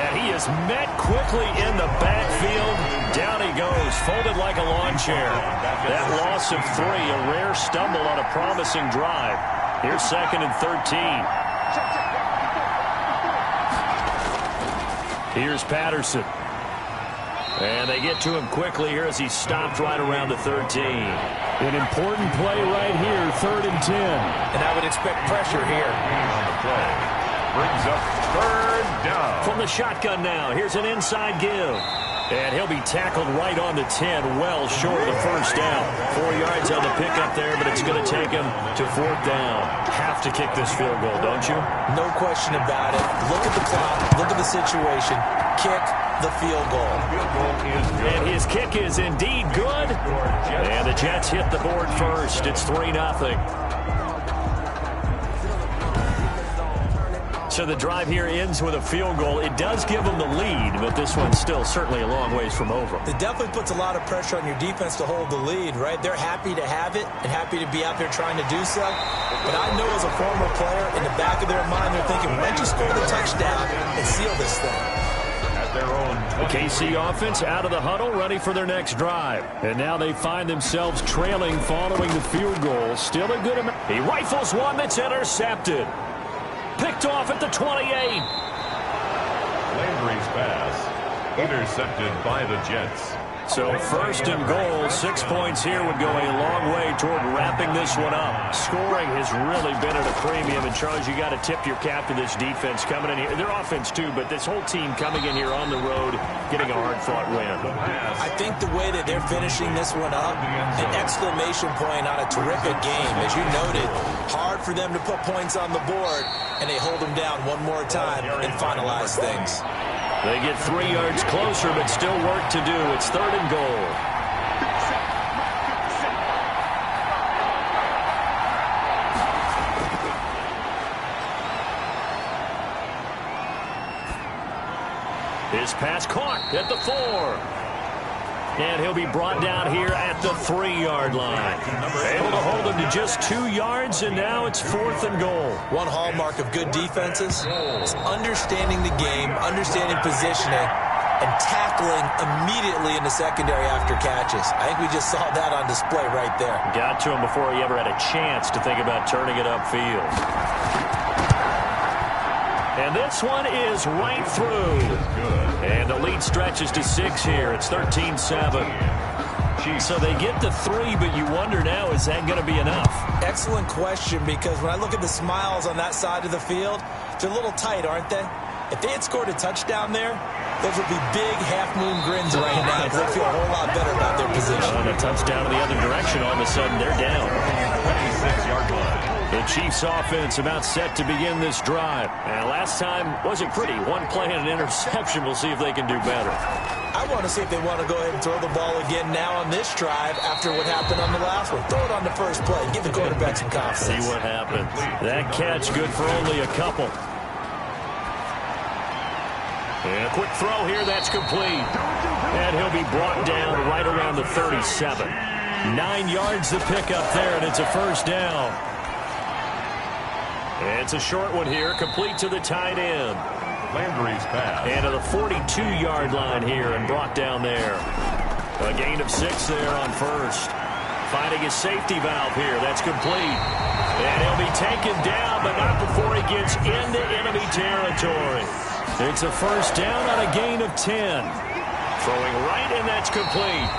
And he is met quickly in the backfield. Down he goes, folded like a lawn chair. That loss of 3, a rare stumble on a promising drive. Here's second and 13. Here's Patterson. And they get to him quickly here as he's stopped right around the 13. An important play right here, 3rd and 10. And I would expect pressure here. On the play. Brings up 3rd down. From the shotgun now, here's an inside give. And he'll be tackled right on the 10, well short of the first down. 4 yards on the pickup there, but it's going to take him to 4th down. Have to kick this field goal, don't you? No question about it. Look at the clock. Look at the situation. Kick the field goal. And his kick is indeed good. And the Jets hit the board first. It's 3-0. So the drive here ends with a field goal. It does give them the lead, but this one's still certainly a long ways from over. It definitely puts a lot of pressure on your defense to hold the lead, right? They're happy to have it and happy to be out there trying to do so. But I know as a former player, in the back of their mind, they're thinking, why don't you score the touchdown and seal this thing? The KC offense out of the huddle, ready for their next drive. And now they find themselves trailing following the field goal. Still a good amount. He rifles one that's intercepted. Picked off at the 28. Landry's pass intercepted by the Jets. So first and goal, 6 points here would go a long way toward wrapping this one up. Scoring has really been at a premium. And, Charles, you got to tip your cap to this defense coming in here. Their offense, too, but this whole team coming in here on the road, getting a hard-fought win. I think the way that they're finishing this one up, an exclamation point on a terrific game. As you noted, hard for them to put points on the board, and they hold them down one more time and finalize things. They get 3 yards closer, but still work to do. It's 3rd and goal. His pass caught at the 4. And he'll be brought down here at the 3-yard line. Able to hold him to just 2 yards, and now it's 4th and goal. One hallmark of good defenses is understanding the game, understanding positioning, and tackling immediately in the secondary after catches. I think we just saw that on display right there. Got to him before he ever had a chance to think about turning it upfield. And this one is right through. And the lead stretches to 6 here. It's 13-7. So they get to 3, but you wonder now, is that going to be enough? Excellent question, because when I look at the smiles on that side of the field, they're a little tight, aren't they? If they had scored a touchdown there, those would be big half-moon grins right now, because they feel a whole lot better about their position. On a touchdown in the other direction, all of a sudden they're down. 26-yard line. The Chiefs offense about set to begin this drive. And last time wasn't pretty. One play and an interception. We'll see if they can do better. I want to see if they want to go ahead and throw the ball again now on this drive after what happened on the last one. Throw it on the first play. Give the quarterback some confidence. See what happens. That catch good for only a couple. And a quick throw here, that's complete. And he'll be brought down right around the 37. 9 yards to pick up there, and it's a first down. And it's a short one here, complete to the tight end. Landry's pass. And to the 42-yard line here and brought down there. A gain of 6 there on first. Finding his safety valve here. That's complete. And he'll be taken down, but not before he gets into enemy territory. It's a first down on a gain of 10. Throwing right, and that's complete.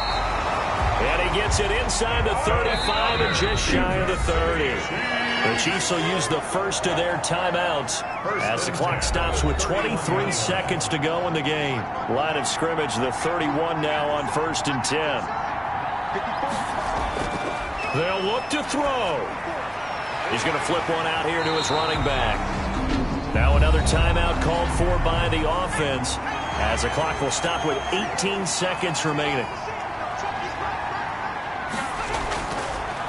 And he gets it inside the 35 and just shy of the 30. The Chiefs will use the first of their timeouts as the clock stops with 23 seconds to go in the game. Line of scrimmage, the 31 now on 1st and 10. They'll look to throw. He's going to flip one out here to his running back. Now another timeout called for by the offense as the clock will stop with 18 seconds remaining.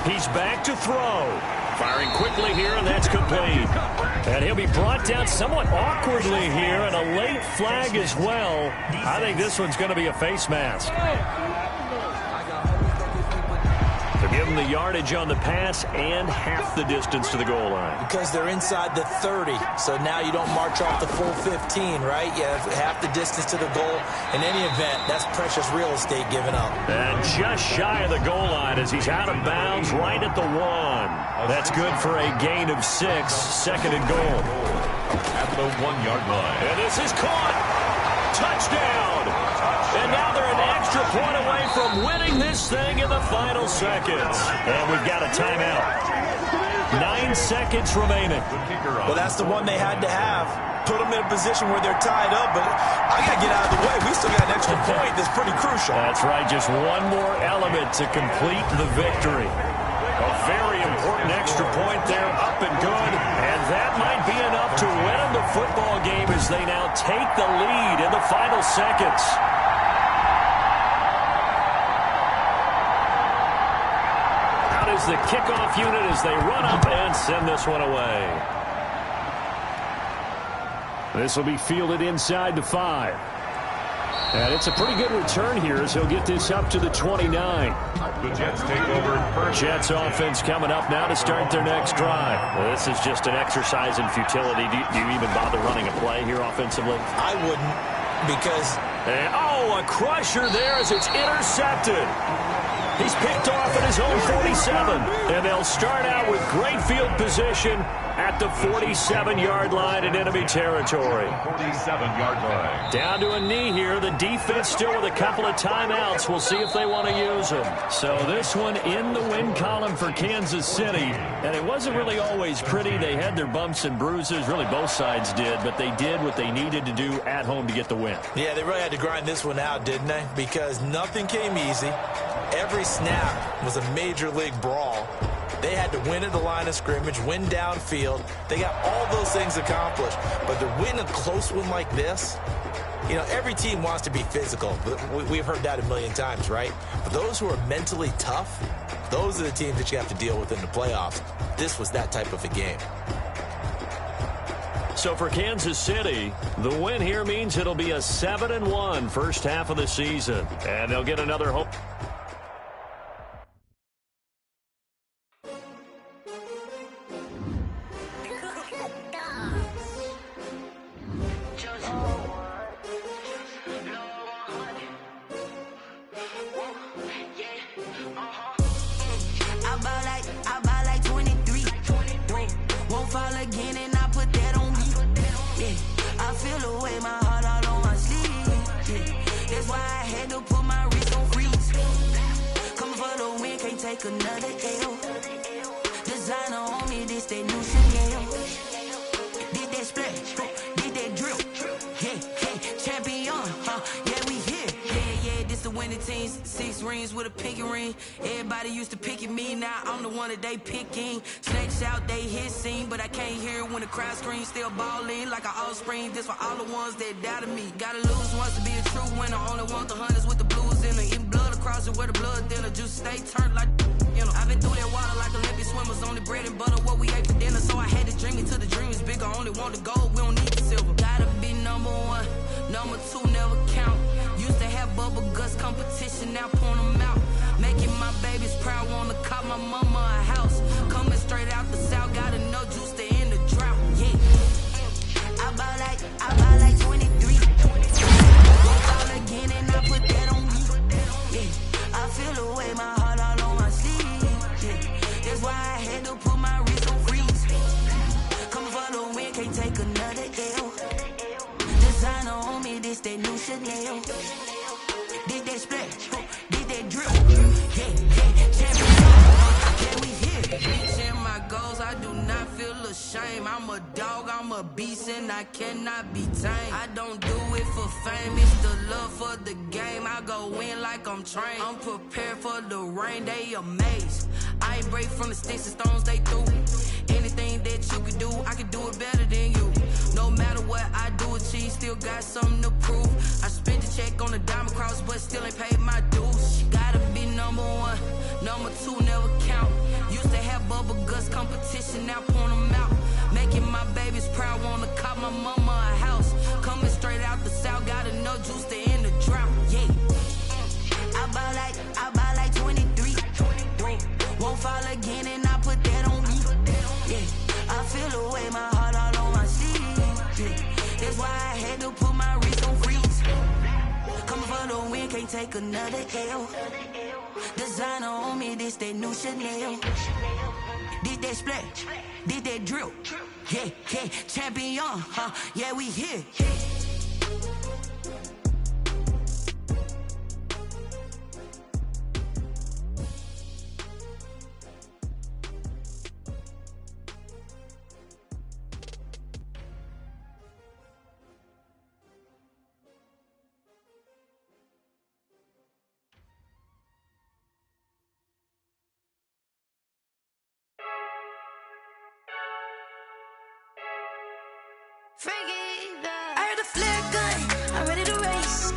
He's back to throw. Firing quickly here, and that's complete. And he'll be brought down somewhat awkwardly here, and a late flag as well. I think this one's going to be a face mask. To give him the yardage on the pass and half the distance to the goal line. Because they're inside the 30, so now you don't march off the full 15, right? You have half the distance to the goal. In any event, that's precious real estate given up. And just shy of the goal line as he's out of bounds right at the 1. That's good for a gain of 6, 2nd and goal. At the 1-yard line. And this is caught. Touchdown. And now they're an extra point away from winning this thing in the final seconds. And we've got a timeout. 9 seconds remaining. Well, that's the one they had to have. Put them in a position where they're tied up, but I got to get out of the way. We still got an extra point that's pretty crucial. That's right, just one more element to complete the victory. A very important extra point there, up and good. And that might be enough to win the football game as they now take the lead in the final seconds. Out is the kickoff unit as they run up and send this one away. This will be fielded inside the 5. And it's a pretty good return here as he'll get this up to the 29. The Jets take over first. Jets offense coming up now to start their next drive. Well, this is just an exercise in futility. Do you even bother running a play here offensively? I wouldn't, because... And, a crusher there as it's intercepted. He's picked off at his own 47. And they'll start out with great field position at the 47-yard line in enemy territory. 47-yard line. Down to a knee here. The defense still with a couple of timeouts. We'll see if they want to use them. So this one in the win column for Kansas City. And it wasn't really always pretty. They had their bumps and bruises. Really, both sides did. But they did what they needed to do at home to get the win. Yeah, they really had to grind this one out, didn't they? Because nothing came easy. Every snap was a major league brawl. They had to win at the line of scrimmage, win downfield. They got all those things accomplished. But to win a close one like this, you know, every team wants to be physical. We've heard that a million times, right? But those who are mentally tough, those are the teams that you have to deal with in the playoffs. This was that type of a game. So for Kansas City, the win here means it'll be a 7-1 first half of the season. And they'll get another home. Another L. Designer on me, this that new Chanel. Did that splash, did that drip. Hey, champion, yeah, we here. Yeah, this the winning teams. 6 rings with a pinky ring. Everybody used to pick at me, now I'm the one that they picking. Snakes out, they hit scene, but I can't hear it when the crowd screams. Still balling like an offspring. This for all the ones that doubted me. Gotta lose once to be a true winner. Only want the hunters with the blues in the eating blood across it where the blood thinner. Juice stay turned like. I've been through that water like Olympic swimmers. Only bread and butter, what we ate for dinner. So I had to drink it till the dream is bigger. Only want the gold, we don't need the silver. Gotta be number 1. Number now point them out. Making my babies proud, wanna call my mama a house. Coming straight out the south, got enough juice to end the drought. Yeah. I bought like 23. Won't fall again and I put that on me. Yeah. I feel the way, my heart all on my sleeve. Yeah. That's why I had to put my wrist on freeze. Coming for the win, can't take another L. Designer on me, this that new Chanel. Did that splash, did that drip. Yeah, champion, we here. Reaching my goals, I do not feel ashamed. I'm a dog, I'm a beast, and I cannot be tamed. I don't do it for fame, it's the love for the game. I go in like I'm trained. I'm prepared for the rain, they amazed. I ain't break from the sticks and stones they threw. Anything that you can do, I can do it better than you. No matter what I do, achieve, still got something to prove. I spent the check on the diamond cross, but still ain't paid my dues. Gotta be number one, number two never count. Used to have bubble guts competition, now point them out. Making my babies proud, wanna call my mama a house. Coming straight out the south, got enough juice to end the drought. Yeah. I bought like 23. Won't fall again and I put that on me. Yeah. I feel the way, my heart all on my sleeve. Yeah. That's why I had to put my wrist on freeze. Coming for the win, can't take another L. Designer on me, this that new Chanel. Did that splash, did that drip. Yeah, champion, yeah, we here. I heard a flare gun, I'm ready to race.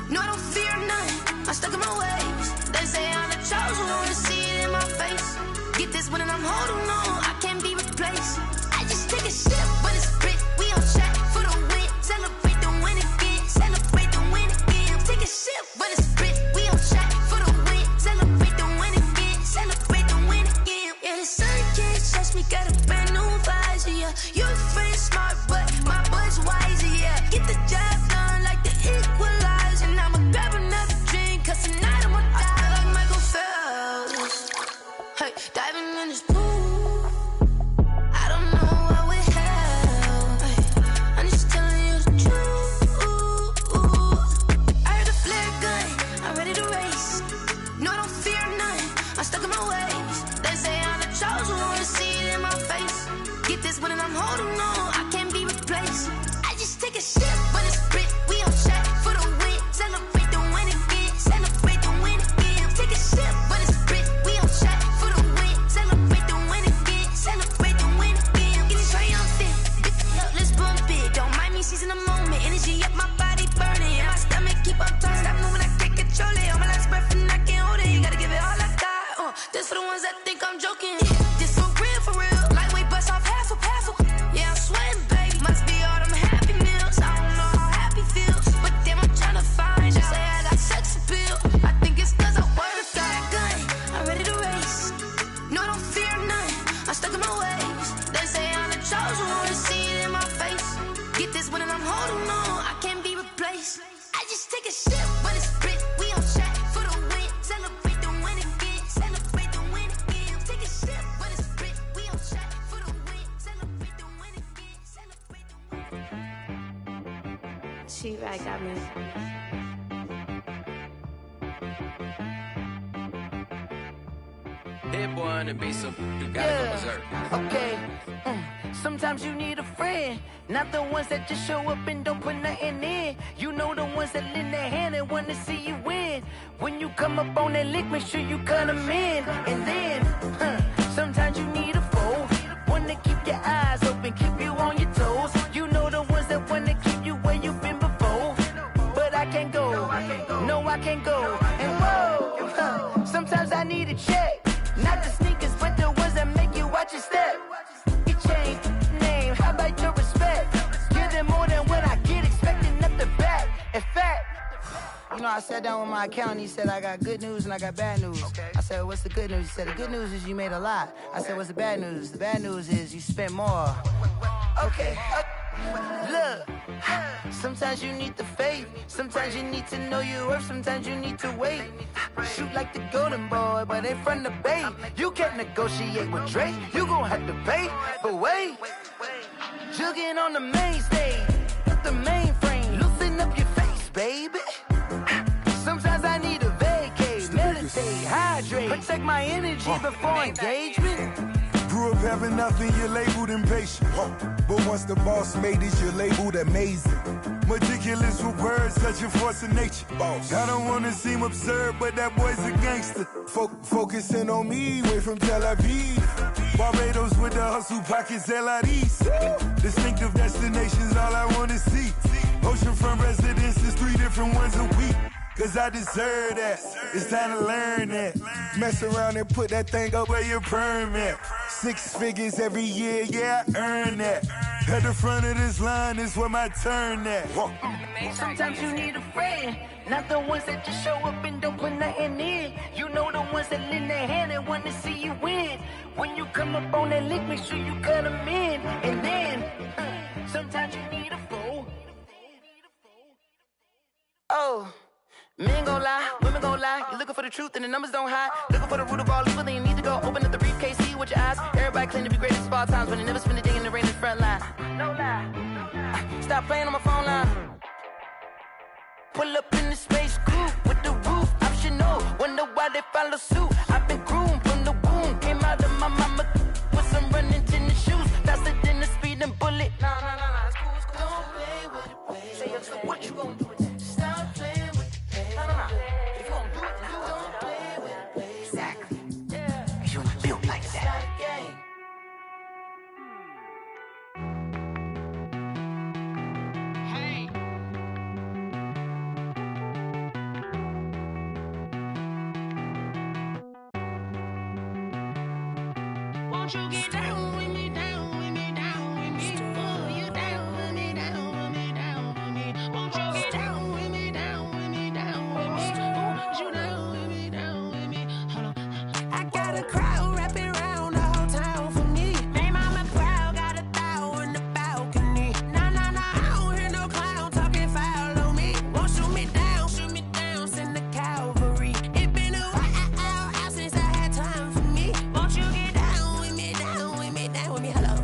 No, I don't fear none, I'm stuck in my ways. They say I'm the chosen one, to see it in my face. Get this one and I'm holding on, I can't be replaced. I just take a sip, but it's split, we on track for the win. Celebrate the win again, celebrate the win again. Take a sip, but it's split, we on track for the win. Celebrate the win again, celebrate the win again. Yeah, the sun can't touch me, got a brand new visor, yeah. You're friend smart, but my bud's wiser, yeah. Get the job done like the equalizer. And I'ma grab another drink, cause tonight I'ma die. I feel like Michael Phelps. Hey, diving in this pool. I don't know what would help. Hey, I'm just telling you the truth. I heard a flare gun, I'm ready to race. No, I don't fear none, I'm stuck in my ways. They say I'm the chosen one, to see it in my face. Get this one and I'm holding on, I can't be replaced. I just take a sip, but it's split, we on track for the win. Celebrate the win again, celebrate the win again. Take a sip, but it's split, we on track for the win. Celebrate the win again, celebrate the win again. Get it triumphant, let's bump it. Don't mind me seizing the moment, energy up my body burning. And my stomach keep on turning, stop moving, I can't control it. On my last breath and I can't hold it, you gotta give it all I got. This for the ones that think I'm joking. This for real. Lightweight bust off half a. Yeah, I'm sweating, baby. Must be all them happy meals. I don't know how happy feels, but damn, I'm trying to find you. Say I got sex appeal. I think it's cause I work. Got a gun, I'm ready to race. No, I don't fear none, I'm stuck in my ways. They say I'm the chosen one, to see it in my face. Get this one and I'm holding on, I can't be replaced. I just take a sip, but it's split. We on track for the win. Celebrate the win again, celebrate the win again. Take a sip, but it's split. We on track for the win. Celebrate the win again, celebrate the win. She right got me. Hit boy on the beat, so you gotta go berserk. Okay. Sometimes you need a friend, not the ones that just show up and don't put nothing in. You know the ones that lend their hand and wanna see you win. When you come up on that lick, make sure you cut them in. And then, sometimes you need a foe, one to keep your eyes open, keep you on your toes. You know the ones that wanna keep you where you've been before. But I can't go, no I can't go. And whoa, sometimes I need a check. Not the sneakers, but the ones that make you watch your step. You change name, how about your respect? Give them more than what I get, expecting nothing back. In fact, You know, I sat down with my accountant. He said, I got good news and I got bad news. Okay. I said, what's the good news? He said, the good news is you made a lot. I said, what's the bad news? The bad news is you spent more. Okay. Look, sometimes you need the faith. Sometimes you need to know your worth. Sometimes you need to wait. Shoot like the golden boy, but they from the bay. You can't negotiate with Drake. You gon' have to pay. But wait, jugging on the main stage, the mainframe, loosen up your face, baby. Sometimes I need a vacate, meditate, hydrate, protect my energy before engagement. Grew up having nothing, you're labeled impatient. But once the boss made it, you're labeled amazing. Meticulous with words, such a force of nature. I don't wanna seem absurd, but that boy's a gangster. Focusing on me, way from Tel Aviv. Barbados with the hustle pockets, LIDs. Distinctive destinations, all I wanna see. Oceanfront residences, 3 different ones a week. Cause I deserve that, it's time to learn that. Mess around and put that thing up where your permit. 6 figures every year, yeah, I earn that. At the front of this line is where my turn at. Sometimes you need a friend, not the ones that just show up and don't put nothing in. You know the ones that lend their hand and want to see you win. When you come up on that link, make sure you cut them in. And then, sometimes you need a fool. Oh. Men gon' lie, women gon' lie. You're looking for the truth and the numbers don't hide. Looking for the root of all evil, then you need to go open up the briefcase, see with your eyes. Everybody claim to be greatest of all times, but they never spend a day in the rain in the front line. No lie. Stop playing on my phone line. Pull up in the space coupe with the roof optional. Wonder why they follow suit. I've been groomed from the womb. Came out of my mama with some running tennis shoes. Faster than the speeding bullet. Nah, it's cool, it's cool. Don't play with it, baby. Say so what you gon' do with it? Stop playing with it. If you gon' do it, then don't play with it, baby. Exactly. Yeah. Cause you ain't built like that. Hey. Won't you get down with me, down with me, down with me? Oh, you down with me, down with me, down with me. Won't you get down with me, down with me, down with me? Oh, you down with me, down with me? Hold on. I got a crowd wrapping around the whole town for me. Made mama proud, got a thou in the balcony. Nah, I don't hear no clown talking foul on me. Won't shoot me down, send the cavalry. It been a while since I had time for me. Won't you get down with me, down with me, down with me? Hello.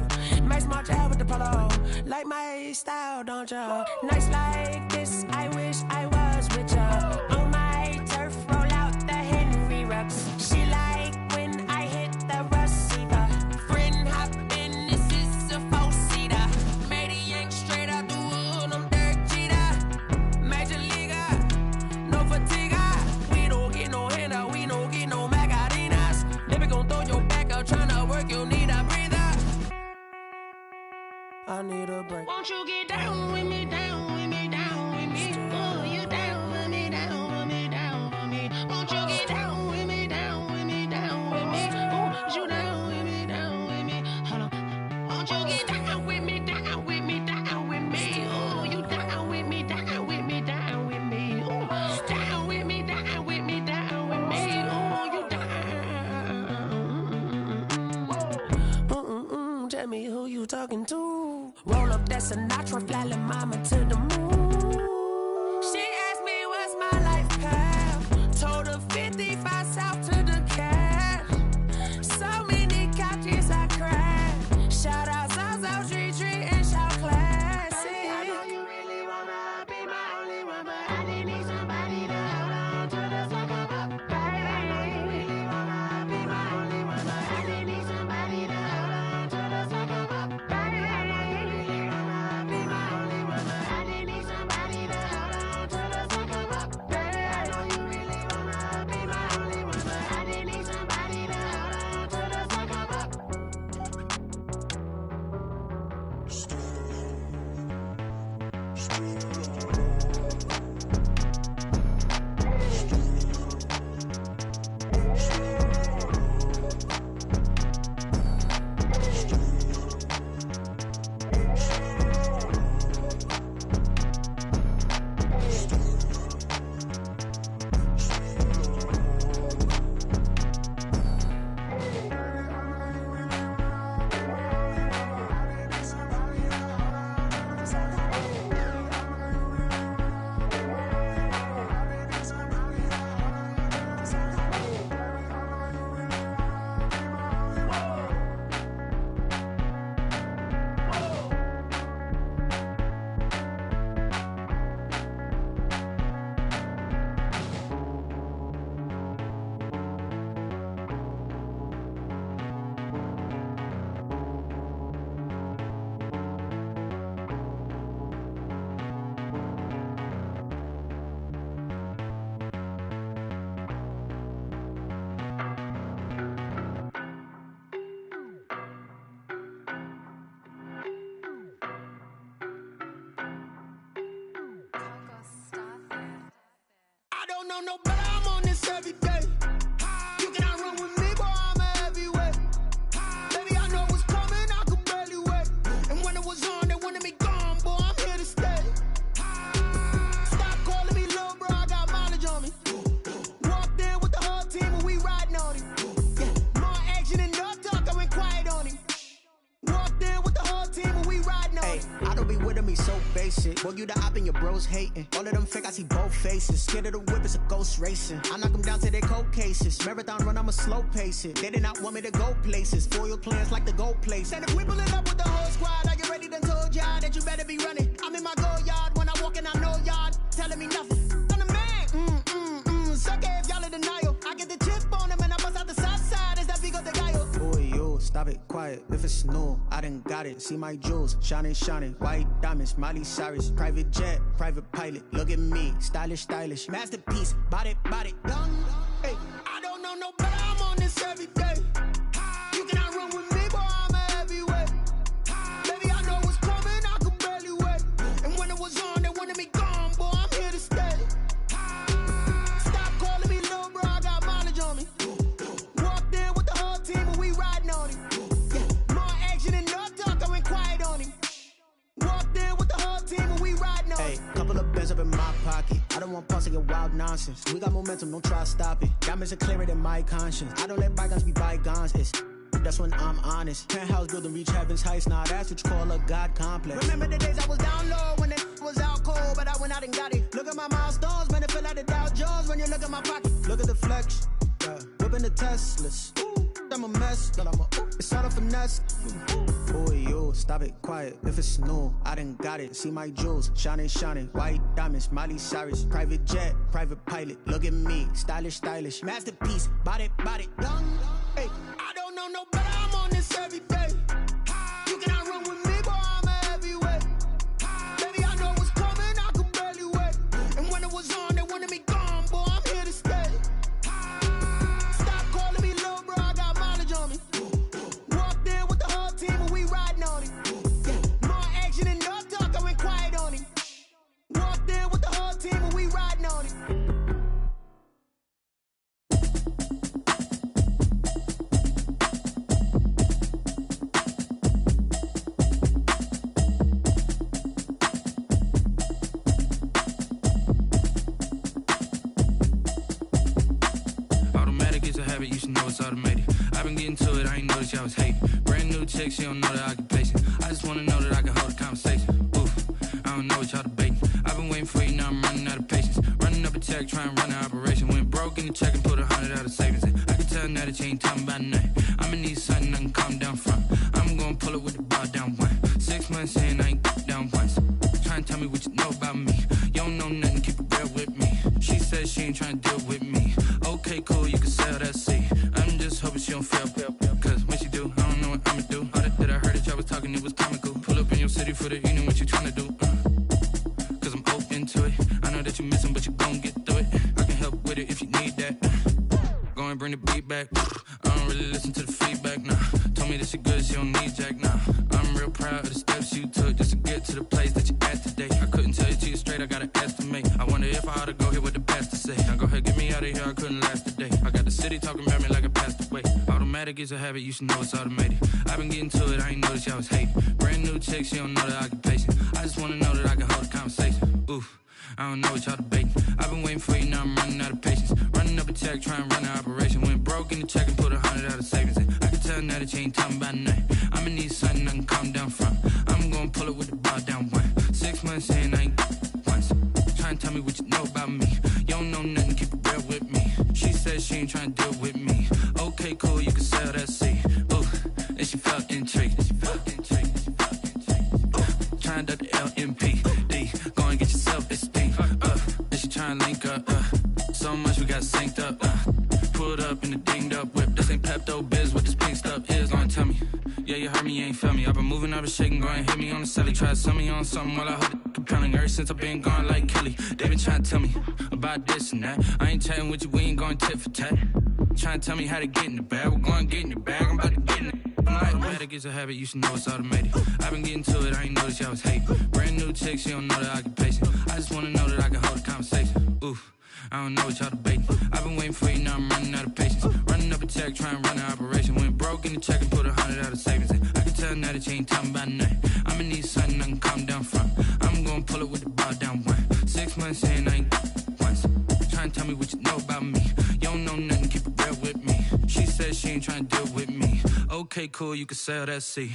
Max March out with the polo. Like my style, don't ya? Nights like this, I wish I was with ya. On my turf, roll out the Henry Rux. She like when I hit the receiver. Friend hop in, this is a 4-seater. Made a yank straight out the wood, I'm Derek Jeter. Major leaguer, no fatigue. We don't get no handout, we don't get no Macarinas. Never gon' throw your back out, tryna work, you need a breather. I need a break. Won't you get down with me, down with me, down with me? Oh, you down with me, down with me, down with me? Won't you get down with me, down with me, down with me? Oh, you down with me, down with me? Hold on. Won't you get down with me, down with me, down with me? Oh, you down with me, down with me, down with me? Oh, down with me, down with me, down with me? Oh, you down. Tell me who you talking to. Roll up that Sinatra, fly la mama to the moon. She asked me what's my life path. Told her 55 south to the cat. So many couches I cried. Shout out South Street and shout classic. I know you really wanna be my only one, but I didn't need somebody to hold on to the second up. Baby, I know you really wanna be my only one, but I didn't need somebody to hold on to the second up. Baby, I know you really wanna be my only one, but I didn't need somebody to hold on to the second up. Baby, I know you really wanna be my only one, but I didn't need somebody to hold on to the second up. don't know no better, I'm on this every day. You cannot run with me, boy, I'm a heavyweight. Baby, I know what's coming, I could barely wait. And when it was on, they wanted me gone, boy, I'm here to stay. Stop calling me little bro, I got mileage on me. Walked in with the whole team and we riding on him. Yeah, more action and no talk, I went quiet on him. Walked in with the whole team and we riding on him. I don't be with me so basic. Boy, you the op and your bros hating. All of them fake, I see both faces. Scared of the whip, it's a ghost racing. I knock them down to their cold cases. Marathon run, I'ma slow pace it. They did not want me to go places. Foil plans like the gold place. And if we pulling up with the whole squad, are you ready? Done told y'all that you better be running. I'm in my go yard. When I walk in, I know y'all telling me nothing. I'm the man. Suck it if y'all in denial. I get the chip on them and I bust out the south side. Is that Vigo de Gallo? Boy, yo, stop it, quiet. If it's new, I done got it. See my jewels, shining, shining. White diamonds, Miley Cyrus. Private jet, private pilot. Look at me, stylish, stylish. Masterpiece, body, done. Hey, I don't know no better, I'm on this every day. You cannot run with me, boy, I'm a heavyweight. Baby, I know what's coming, I could barely wait. And when it was on, they wanted me gone, boy, I'm here to stay. Stop calling me little bro, I got mileage on me. Walked in with the whole team and we riding on him. Yeah, more action and no talk, I went quiet on him. Walked in with the whole team and we riding on him. Hey, couple of bands up in my pocket. I don't want pause to get wild nonsense. We got momentum, don't try to stop it. Diamonds are clearer than my conscience. I don't let bygones be bygones. That's when I'm honest. Penthouse building, reach heaven's heights. Nah, that's what you call a God complex. Remember the days I was down low when it was out cold, but I went out and got it. Look at my milestones, man, it feel like the Dow Jones when you look at my pocket. Look at the flex, yeah. Whipping the Teslas. I'm a mess, but it's all a finesse. Boy, yo, stop it, quiet. If it's new, I done got it. See my jewels, shining, shining. White diamonds, Miley Cyrus. Private jet, private pilot. Look at me, stylish, stylish. Masterpiece, body, done. Hey, I don't know no better, I'm on this every day. You cannot run with me, boy, I'm a heavyweight. Baby, I know what's coming, I could barely wait. And when it was on, they wanted me gone, boy, I'm here to stay. Stop calling me little bro, I got mileage on me. Walked in with the whole team and we riding on him. Yeah, more action and no talk, I went quiet on him. Walked in with the whole team and we riding on him. You should know it's automated. I've been getting to it, I ain't noticed y'all was hating. Brand new chick, she don't know the occupation. I just wanna know that I can hold a conversation. Oof, I don't know what y'all debating. I've been waiting for you, now I'm running out of patience. Running up a check, trying to run an operation. Went broke in the check and put 100 out of savings in. I can tell now that you ain't talking about nothing. I'ma need something I can calm down from. I'm gonna pull it with the bar down one. 6 months in, I ain't down once. Trying to tell me what you know about me. You don't know nothing, keep it real with me. She said she ain't trying to deal with me. Okay, cool, you can sell that seat. I'm just hoping she don't fail. Cause when she do, I don't know what I'ma do. All that I heard that y'all was talking, it was comical. Pull up in your city for the evening, what you trying to do? Cause I'm open to it. I know that you missing, but you gon' get through it. I can help with it if you need that. Go and bring the beat back. I don't really listen to the feedback, nah. Told me that she good, she don't need jack, nah. I'm real proud of the steps you took just to get to the place that you at today. I couldn't tell you to you straight, I gotta estimate. I wonder if I ought to go here with the pastor say. Now go ahead, get me out of here, I couldn't last a day. I got the city talking about me like I passed away. Automatic is a habit, you should know it's automated. I've been getting to it, I ain't noticed y'all was hating. Brand new chick, she don't know the occupation. I just wanna know that I can hold a conversation. Oof, I don't know what y'all debating. I've been waiting for you, now I'm running out of patience. Running up a check, trying to run an operation. Went broke in the check and put 100 out of savings in. I can tell now that you ain't talking about nothing. I'ma need something I can calm down from. I'm gonna pull it with the bar down one. 6 months in, I ain't once. Trying to tell me what you know about me. You don't know nothing, keep it real with me. She said she ain't trying to deal with me. Okay, cool, you can sell that seat. Ooh, and she felt intrigued. Trying to the LMPD. Go and get yourself esteem. And she trying to link up. So much we got synced up. Pulled up in the dinged up whip. This ain't Pepto Biz, what this pink stuff is. Gonna tell me. Yeah, you heard me, you ain't felt me. I've been moving, I've been shaking, go and hit me on the celly. Try to sell me on something while I hold it compelling. Ever since I've been gone like Kelly, they been trying to tell me about this and that. I ain't chatting with you, we ain't going tit for tat. Trying to tell me how to get in the bag, we're going to get in the bag, I'm about to get in it. Automatic is a habit, you should know it's automated. I've been getting to it, I ain't noticed y'all was hating. Brand new chick, she don't know the occupation. I just wanna know that I can hold a conversation. Oof, I don't know what y'all debating. I've been waiting for you, now I'm running out of patience. Running up a check, trying to run an operation. Went broke in the check and put 100 out of savings in. I can tell now that you ain't talking about nothing. I'ma need something I can calm down from. I'm gonna pull it with the bar down one. 6 months in, I ain't once. Trying to tell me what you know about me. You don't know nothing, keep it real with me. She said she ain't trying to deal with me. Okay, cool, you can sell that seat.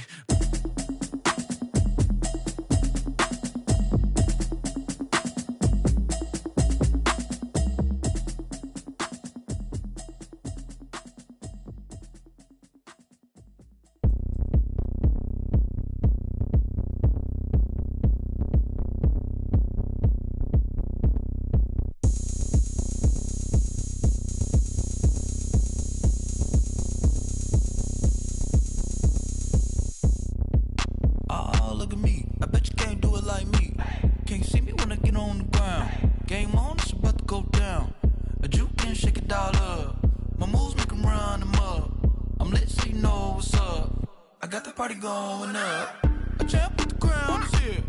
Going up, a champ with the crown is here.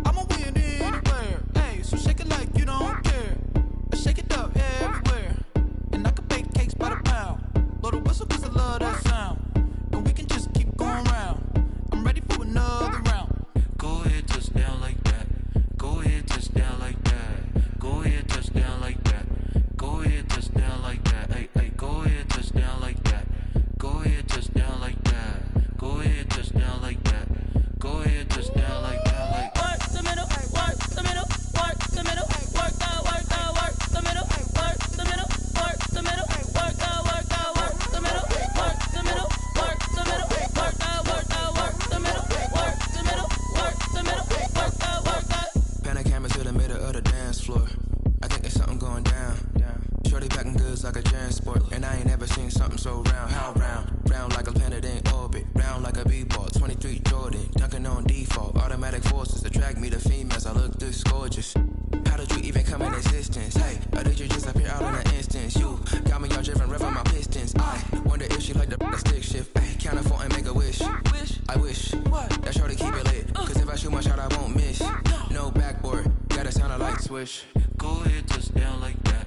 I'ma win anywhere. Hey, so shake it like you don't care. I shake it up everywhere. And I can bake cakes by the pound. Blow the whistle cause I love that sound. And we can just keep going round. I'm ready for another round. Go ahead, touch down like that. Go ahead, touch down like that. Go ahead, touch down like that. Go ahead, touch down like that. Hey, hey, go ahead, touch down like that. Go ahead, touch down like that. Go ahead, touch down like that. Go ahead, touch down like that. Like work the middle, work the middle, work the middle, work the middle, work the middle, work the middle, work the middle, work the middle, work the middle, work the middle, work the middle, work the middle, work the middle, work the. Pan a camera to the middle of the dance floor. I think there's something going down. Shorty packing goods like a transport, and I ain't never seen something so round. How round? Round like a planet in orbit, round like a b-ball. 23 Jordan, dunking on default. Automatic forces attract me to females. I look this gorgeous. How did you even come in existence? Hey, or did you just appear out in an instance? You got me all driven, revving my pistons. I wonder if she like the stick shift. Hey, count it 4 and make a wish. I wish that shorty keep it lit, cause if I shoot my shot, I won't miss. No backboard, gotta sound a light switch. Go ahead, touch down like that.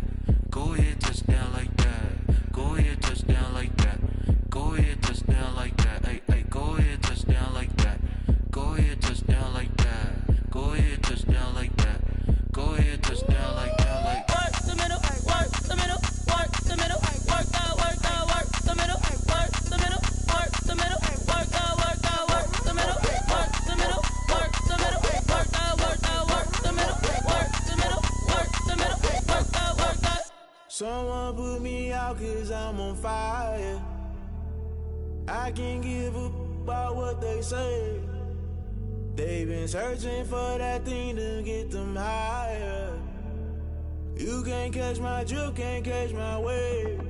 Go ahead, touch down like that. Go ahead, touch down like that. Go ahead, touch down like that. Hey, hey, go ahead, touch down like that. Go ahead, touch down like that. Go ahead, touch down like that. Go ahead, touch down like that. Like work the middle, work the middle, work the middle, work the middle, work the middle, work the middle, work the middle, work the middle, work the middle, work the middle, work the middle, work the middle, work the. Someone put me out cause I'm on fire. I can't give up about what they say. They've been searching for that thing to get them higher. You can't catch my drift, can't catch my wave.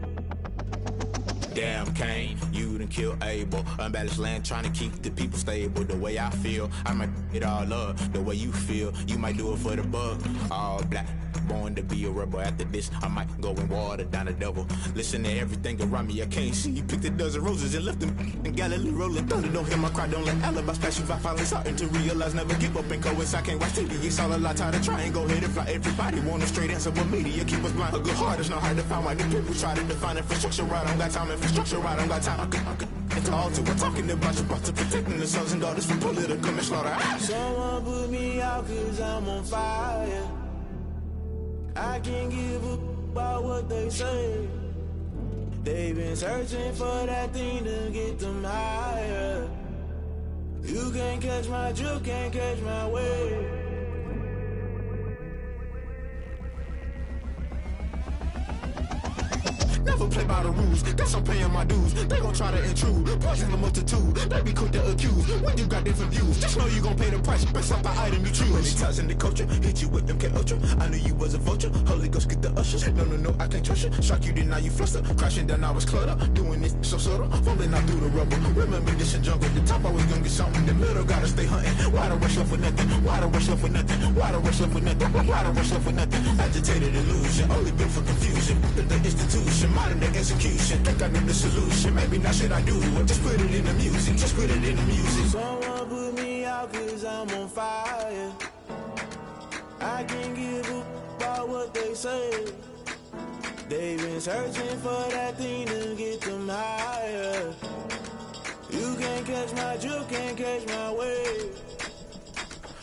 Damn Kane, you done killed Abel. Unbalanced land trying to keep the people stable. The way I feel, I might it all up. The way you feel, you might do it for the bug. All black, born to be a rebel. After this, I might go and water down the devil. Listen to everything around me, I can't see. You picked a dozen roses and left them in Galilee rolling thunder. Don't hear my cry, don't let alibis pass you by. Finally starting to realize, never give up and coincide. Can't watch TV, it's all a lot. Tired of trying, go ahead and fly. Everybody want a straight answer, but media keep us blind. A good heart is not hard to find. Why the people try to define infrastructure right? I don't got time, infrastructure right, I don't got time. I could it's all to we're talking about you, about to protecting the sons and daughters from political manslaughter. Someone put me out cause I'm on fire. I can't give up about what they say. They've been searching for that thing to get them higher. You can't catch my drift, can't catch my wave. Never play by the rules, guess I'm paying my dues. They gon' try to intrude, poison the multitude. They be quick to accuse, when you got different views. Just know you gon' pay the price, based off the item you choose. Many times in the culture, hit you with MK Ultra. I knew you was a vulture, Holy Ghost get the ushers. No, I can't trust you. Shock you, then now you fluster. Crashing down, I was cluttered. Doing this so subtle, falling out through the rubble. Remember this in jungle, the top I was gonna get something. The middle gotta stay hunting. Why the rush left for nothing? Why the rush left for nothing? Why the rush left for nothing? Why the rush left for nothing? Agitated illusion, only built for confusion. The institution, modern day execution. Think I know the solution. Maybe not shit I do. Just put it in the music. Just put it in the music. Someone put me out cause I'm on fire. I can't give up about what they say. They've been searching for that thing to get them higher. You can't catch my drift, can't catch my wave.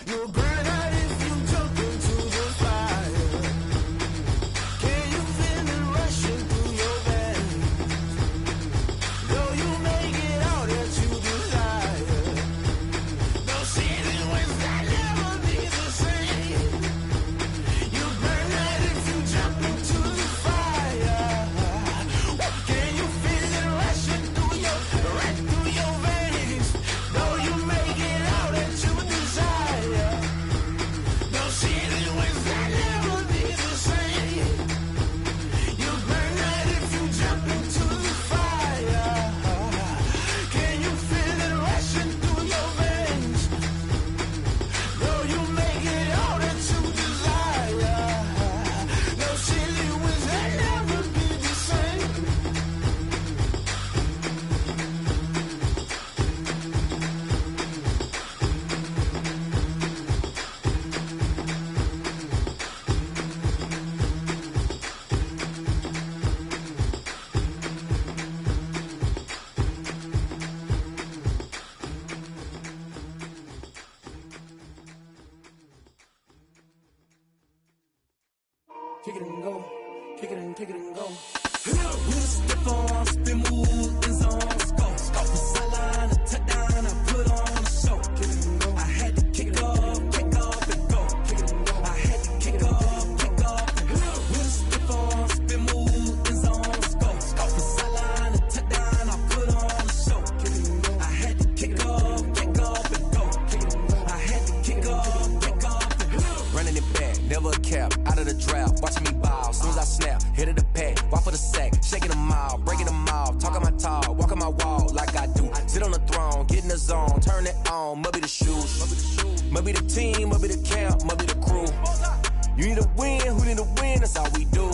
You'll burn out if you jump into the fire. Can you feel it rushing through your veins? Though you make it all that you desire. No ceiling wins that never be the same. You burn out if you jump into the fire. Can you feel it rushing through your veins? Though you make it all that you desire. No ceiling wins that never be the same. You burn out if you jump into the fire. Can you feel it rushing through your veins? Though you make it all that you desire. No ceiling wins that never be the same. Kick it and go, kick it and go. We'll step on, spin, move, in zone, go. Off the sideline, a touchdown, I put on a show. Kick it and go. I had to kick off and go. Kick it and go. I had to kick off and go. We'll step on, spin, move, in zone, go. Off the sideline, a touchdown, I put on a show. Kick it and go. I had to kick off and go. Kick it and go. I had to kick off and go. Running it back, never a cap, out of the drought, watching me ball. Soon as I snap, hit of the pack, walk for the sack, shaking them all, breaking them off, talking my talk, walking my wall like I do. Sit on the throne, get in the zone, turn it on, must be the shoes, must be the team, must be the camp, must be the crew. You need a win, who need a win, that's all we do.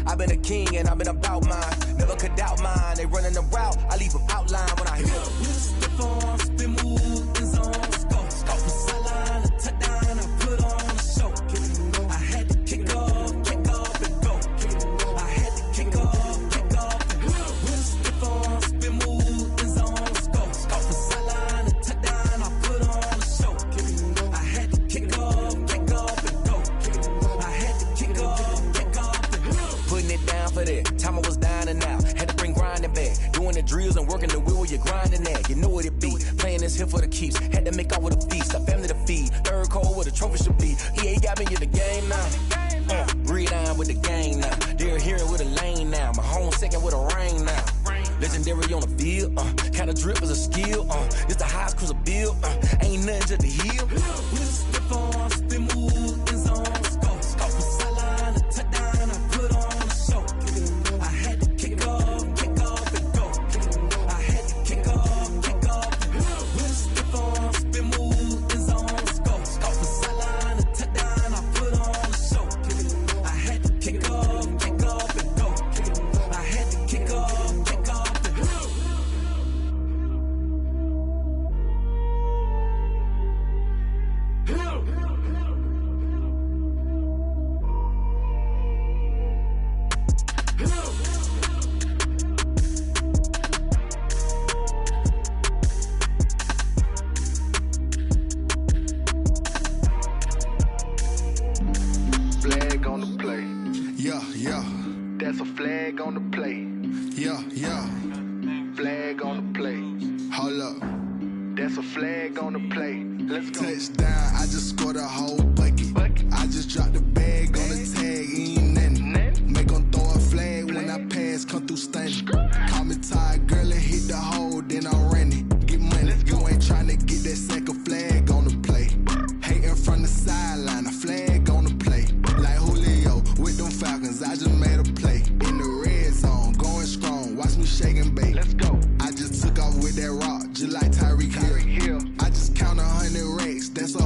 I've been a king and I've been about mine, never could doubt mine. They running the route, I leave them outline when I hear. Step on, spin, move, in zone, go. Off the sideline, a touchdown, I put on a show. Kick it and go. I had to kick off and go. Kick it and go. I had to kick off and go. We'll step on, spin, move, in zone, go. Off the sideline, a touchdown, I put on a show. Kick it and go. I had to kick off and go. Kick it and go. I had to kick off and go. Putting it down for that, time I was down and out, had to bring grinding back, doing the drills and working the wheel where you're grinding at, you know what it be, playing this here for the keeps, had to make out with a feast, a family to feed, third cold where the trophy should be, EA got me in the game now, read on with the gang now, they're hearing with a lane now, my home second with a rain now, legendary on the field, kind of drip is a skill, it's the highest cruiser bill, ain't nothing just to heal. We'll step on, spin, move, in zone, go. Off the sideline, a touchdown, I put on a show. Kick it and go. I had to kick off and go. Kick it and go. I had to kick off and go. We'll step on, spin, move, in zone, go. Off the sideline, a touchdown, I put on a show. Kick it and go. I had to kick off and go. Kick it and go. I had to kick off and go. Flag on the play. Yeah, yeah. That's a flag on the play. Yeah, yeah. Flag on the play. Hold up. That's a flag on the play. Let's go. Touchdown, I just scored a whole bucket. I just dropped the bag on the tag, ain't nothing. Make 'em throw a flag when I pass, come through stunning. Call me tired, girl, and hit the hole, then I'm running. Get money, you ain't tryna get that second flag on the play. Hating from the sideline, a flag on the play. Like Julio with them Falcons, I just made a play. In the red zone, going strong, watch me shake and bake. Let's go. I just took off with that rock, just like Tyreek Hill. I just count 100 racks, that's a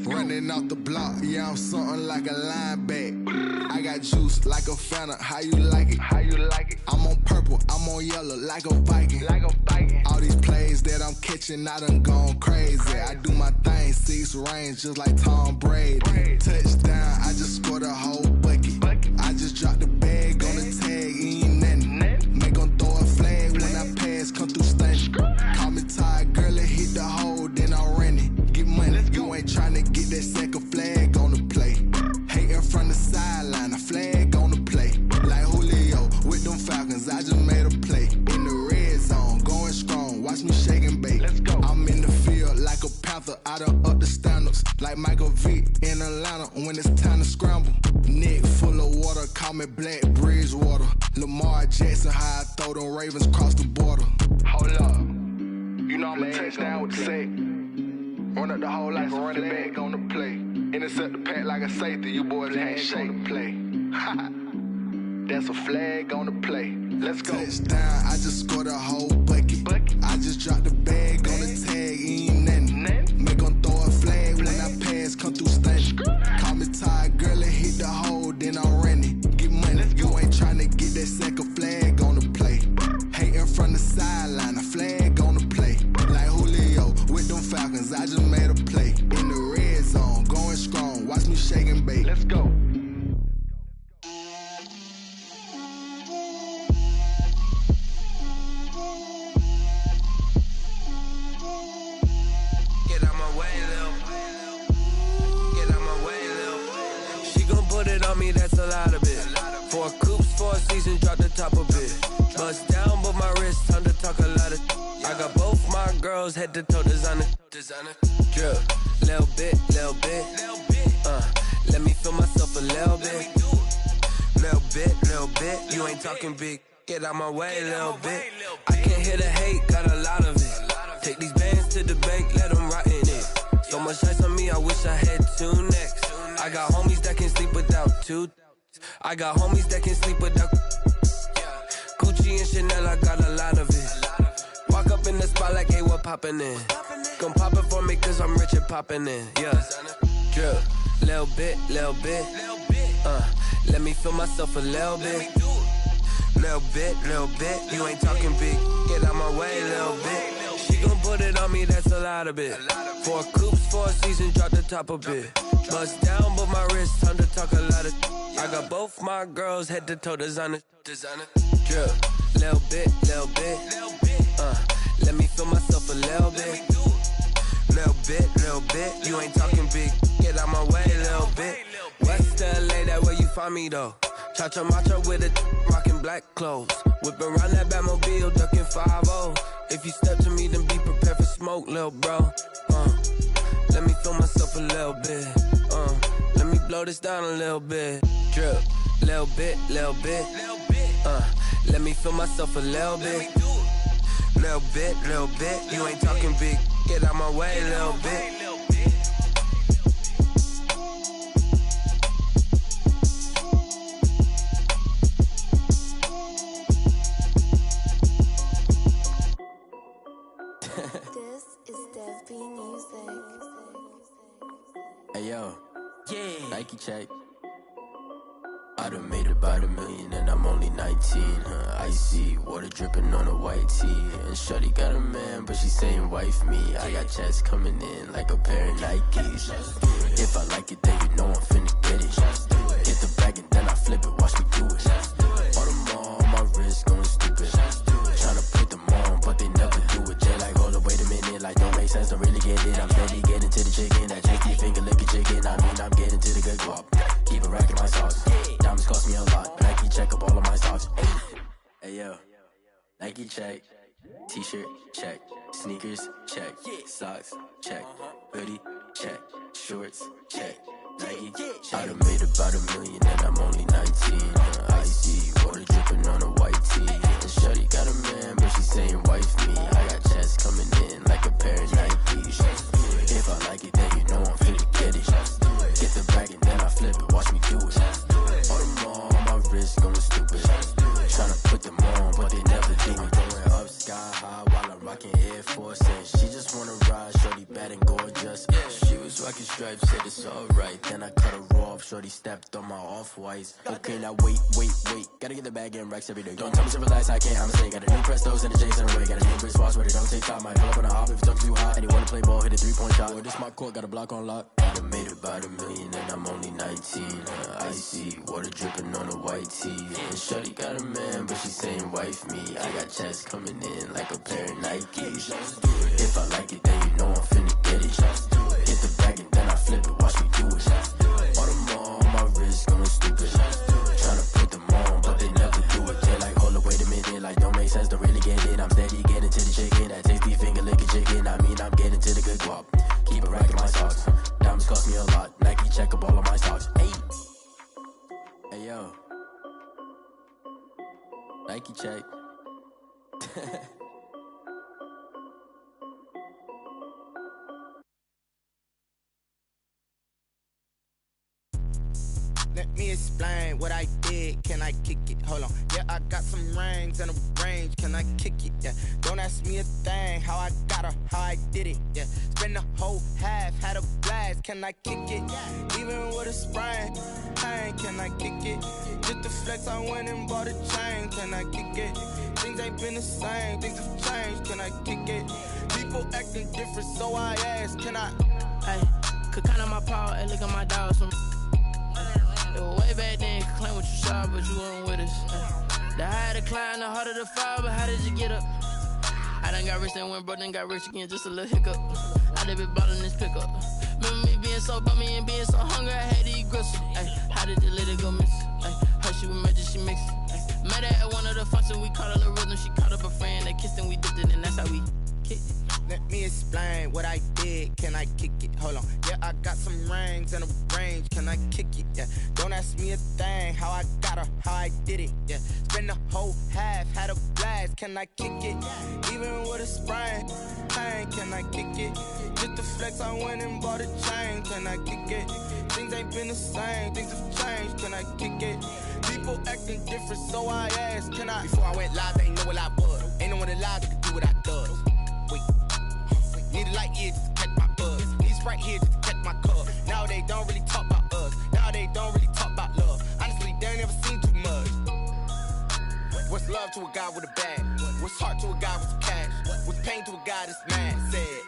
Running off the block, yeah, I'm something like a linebacker. I got juice like a Fanta, how you like it? How you like it? I'm on purple, I'm on yellow, like a Viking. Like a Viking. All these plays that I'm catching, I done gone crazy. I do my thing, 6 range, just like Tom Brady. Touchdown, I just scored a whole bucket. I just dropped the bag on the tag, ain't nothing. Make 'em throw a flag when I pass, come through stunning. Call me tired, girl, it hit the hole, then I ran it. Get money, you ain't tryna get that second flag on the play. Hating from the sideline, a flag on the play. Like Julio with them Falcons, I just made a play. In the red zone, going strong, watch me shake and bake. Let's go. I'm in the field like a panther, I done up the standards. Like Michael Vick in Atlanta when it's time to scramble. Neck full of water, call me Black Bridgewater. Lamar Jackson, how I throw them Ravens cross the border. Hold up, you know I'm a touchdown with the sack. Run up the whole like a running back on the play. Intercept the pack like a safety, you boys can't shake the play. That's a flag on the play. Let's go. Touchdown, I just scored a whole bucket. I just dropped the bag on the tag, ain't nothing. Make 'em throw a flag when I pass, come through stunning. Call me tired, girl, it hit the hole, then I ran it. Get money, you ain't tryna get that second flag on the play. Hating from the sideline, a flag on the play. Like Julio with them Falcons, I just made a play. In the red zone, going strong, watch me shake and bake. Let's go. Get out my way, Lil. Get out my way, Lil. She gon' put it on me, that's a lot of it. 4 coops, 4 seasons, drop the top a bit. Bust down, but my wrist, time to talk a lot of. I got both my girls head to toe designer. Drip, little bit, little bit. Let me feel myself a little bit. Little bit. You ain't talking big. Get out my way, little bit. I can't hear the hate, got a lot of it. Take these bands to the bank, let them rot in it. So much ice on me, I wish I had 2 necks. I got homies that can sleep without 2. I got homies that can sleep without Gucci and Chanel, I got a lot of it. Walk up in the spot like, hey, what poppin' in? Come pop it for me, cause I'm rich and poppin' in, yeah. Drip, little bit. Let me feel myself a little bit. Little bit. You ain't talking big. Get out my way, little bit. She gon' put it on me, that's a lot of it. 4 coops, 4 seasons, drop the top a bit. Bust down, but my wrist, time to talk a lot of. I got both my girls head to toe designer. Drip, little bit. Let me feel myself a little bit. Little bit. You ain't talking big. Get out my way, little bit. West LA, that where you find me though. Cha-cha macha with it, rockin' black clothes. Whippin' around that Batmobile, duckin' 5-0. If you step to me, then be prepared for smoke, lil' bro. Let me feel myself a little bit. Let me blow this down a little bit. Drip, little bit. Let me feel myself a little bit. Little bit. You ain't talking big. Get out my way, little bit. This is Dev B Music. Hey yo, yeah. Nike check. I done made about $1 million and I'm only 19. Icy water dripping on a white tee. And shorty got a man, but she saying wife me. I got checks coming in like a pair of Nikes. If I like it, then you know I'm finna get it. Get the bag and then I flip it. Watch me do it. All them on my wrist going stupid. Tryna put them on, but they never do it. Jay like, hold up, wait a minute. Like, don't make sense, don't really get it. I'm steady getting to the chicken. That tricky finger licking chicken. I mean, I'm getting to the good guap. Keep a rack in my sauce. Diamonds cost me a lot. Nike check up all of my stocks. Hey yo, Nike check. T-shirt check. Sneakers check. Socks check. Hoodie check. Shorts check. Nike. I done made about $1 million and I'm only 19. Icy water dripping on a white tee. And shorty got a man, but she saying wife me. I got checks coming in like a pair of Nikes. If I like it, then you know I'm finna get it. Get the bag and then I flip it. Watch me do it. All them on my wrist going stupid. Tryna put them on, but they never do it. Going up sky high while I'm rocking Air Force. And she just wanna ride, shorty bad and gorgeous. She was rocking stripes, said right. Then I cut her off, shorty stepped on my off-whites. Okay, now wait. Gotta get the bag in racks every day. Don't tell me to relax, I can't, I'ma say. Got a new Prestos and a J's in a way. Got a new Chris Foss, but it don't take time. Might pull up on a hop if it talks too hot. And you wanna play ball, hit a 3-point shot. Boy, this my court, got a block on lock. I done made about $1 million and I'm only 19. Icy, water dripping on a white tee. And shorty got a man, but she saying wife me. I got checks coming in like a pair of Nikes. If I like it, then you know I'm finna get it. Hit the bag and then I flip it, watch me do it. All them on my wrist going stupid. Tryna put them on, but they never do it. They like, hold up, wait a minute, like don't make sense, don't really get it. I'm steady getting to the chicken, that tasty finger licking chicken. I mean, I'm getting to the good guap. Keep a rack in my socks. Diamonds cost me a lot. Nike check up all of my stocks. Hey yo. Nike check. Let me explain what I did. Can I kick it? Hold on. Yeah, I got some rings and a range. Can I kick it? Yeah. Don't ask me a thing. How I got her, how I did it. Yeah. Spend the whole half, had a blast. Can I kick it? Even with a sprain. Hey, can I kick it? Just the flex, I went and bought a chain. Can I kick it? Things ain't been the same. Things have changed. Can I kick it? People acting different, so I ask. Can I? Hey, could count on my power and look at my dogs from. Way back then, could claim what you saw, but you weren't with us. The higher the climb, the harder the fall, but how did you get up? I done got rich, then went broke, then got rich again, just a little hiccup. I done been ballin' this pickup. Remember me being so bummy and being so hungry, I had to eat gristle. How did the lady go miss? Her she was magic, she mixed. Met her at one of the functions, we caught a little rhythm, she caught up a friend, they kissed and we dipped it, and that's how we kicked it. Let me explain what I did. Can I kick it? Hold on. Yeah, I got some rings and a range. Can I kick it? Yeah. Don't ask me a thing. How I got her, how I did it. Yeah. Spend the whole half, had a blast. Can I kick it? Even with a sprain. Hey, can I kick it? Just the flex, I went and bought a chain. Can I kick it? Things ain't been the same. Things have changed. Can I kick it? People acting different, so I asked. Can I? Before I went live, they ain't know what I was. Ain't no one alive that could do what I does. Need a light here just to catch my buzz. Need a Sprite here just to catch my cup. Now they don't really talk about us. Now they don't really talk about love. Honestly, they ain't never seen too much. What's love to a guy with a bag? What's heart to a guy with some cash? What's pain to a guy that's mad? Said.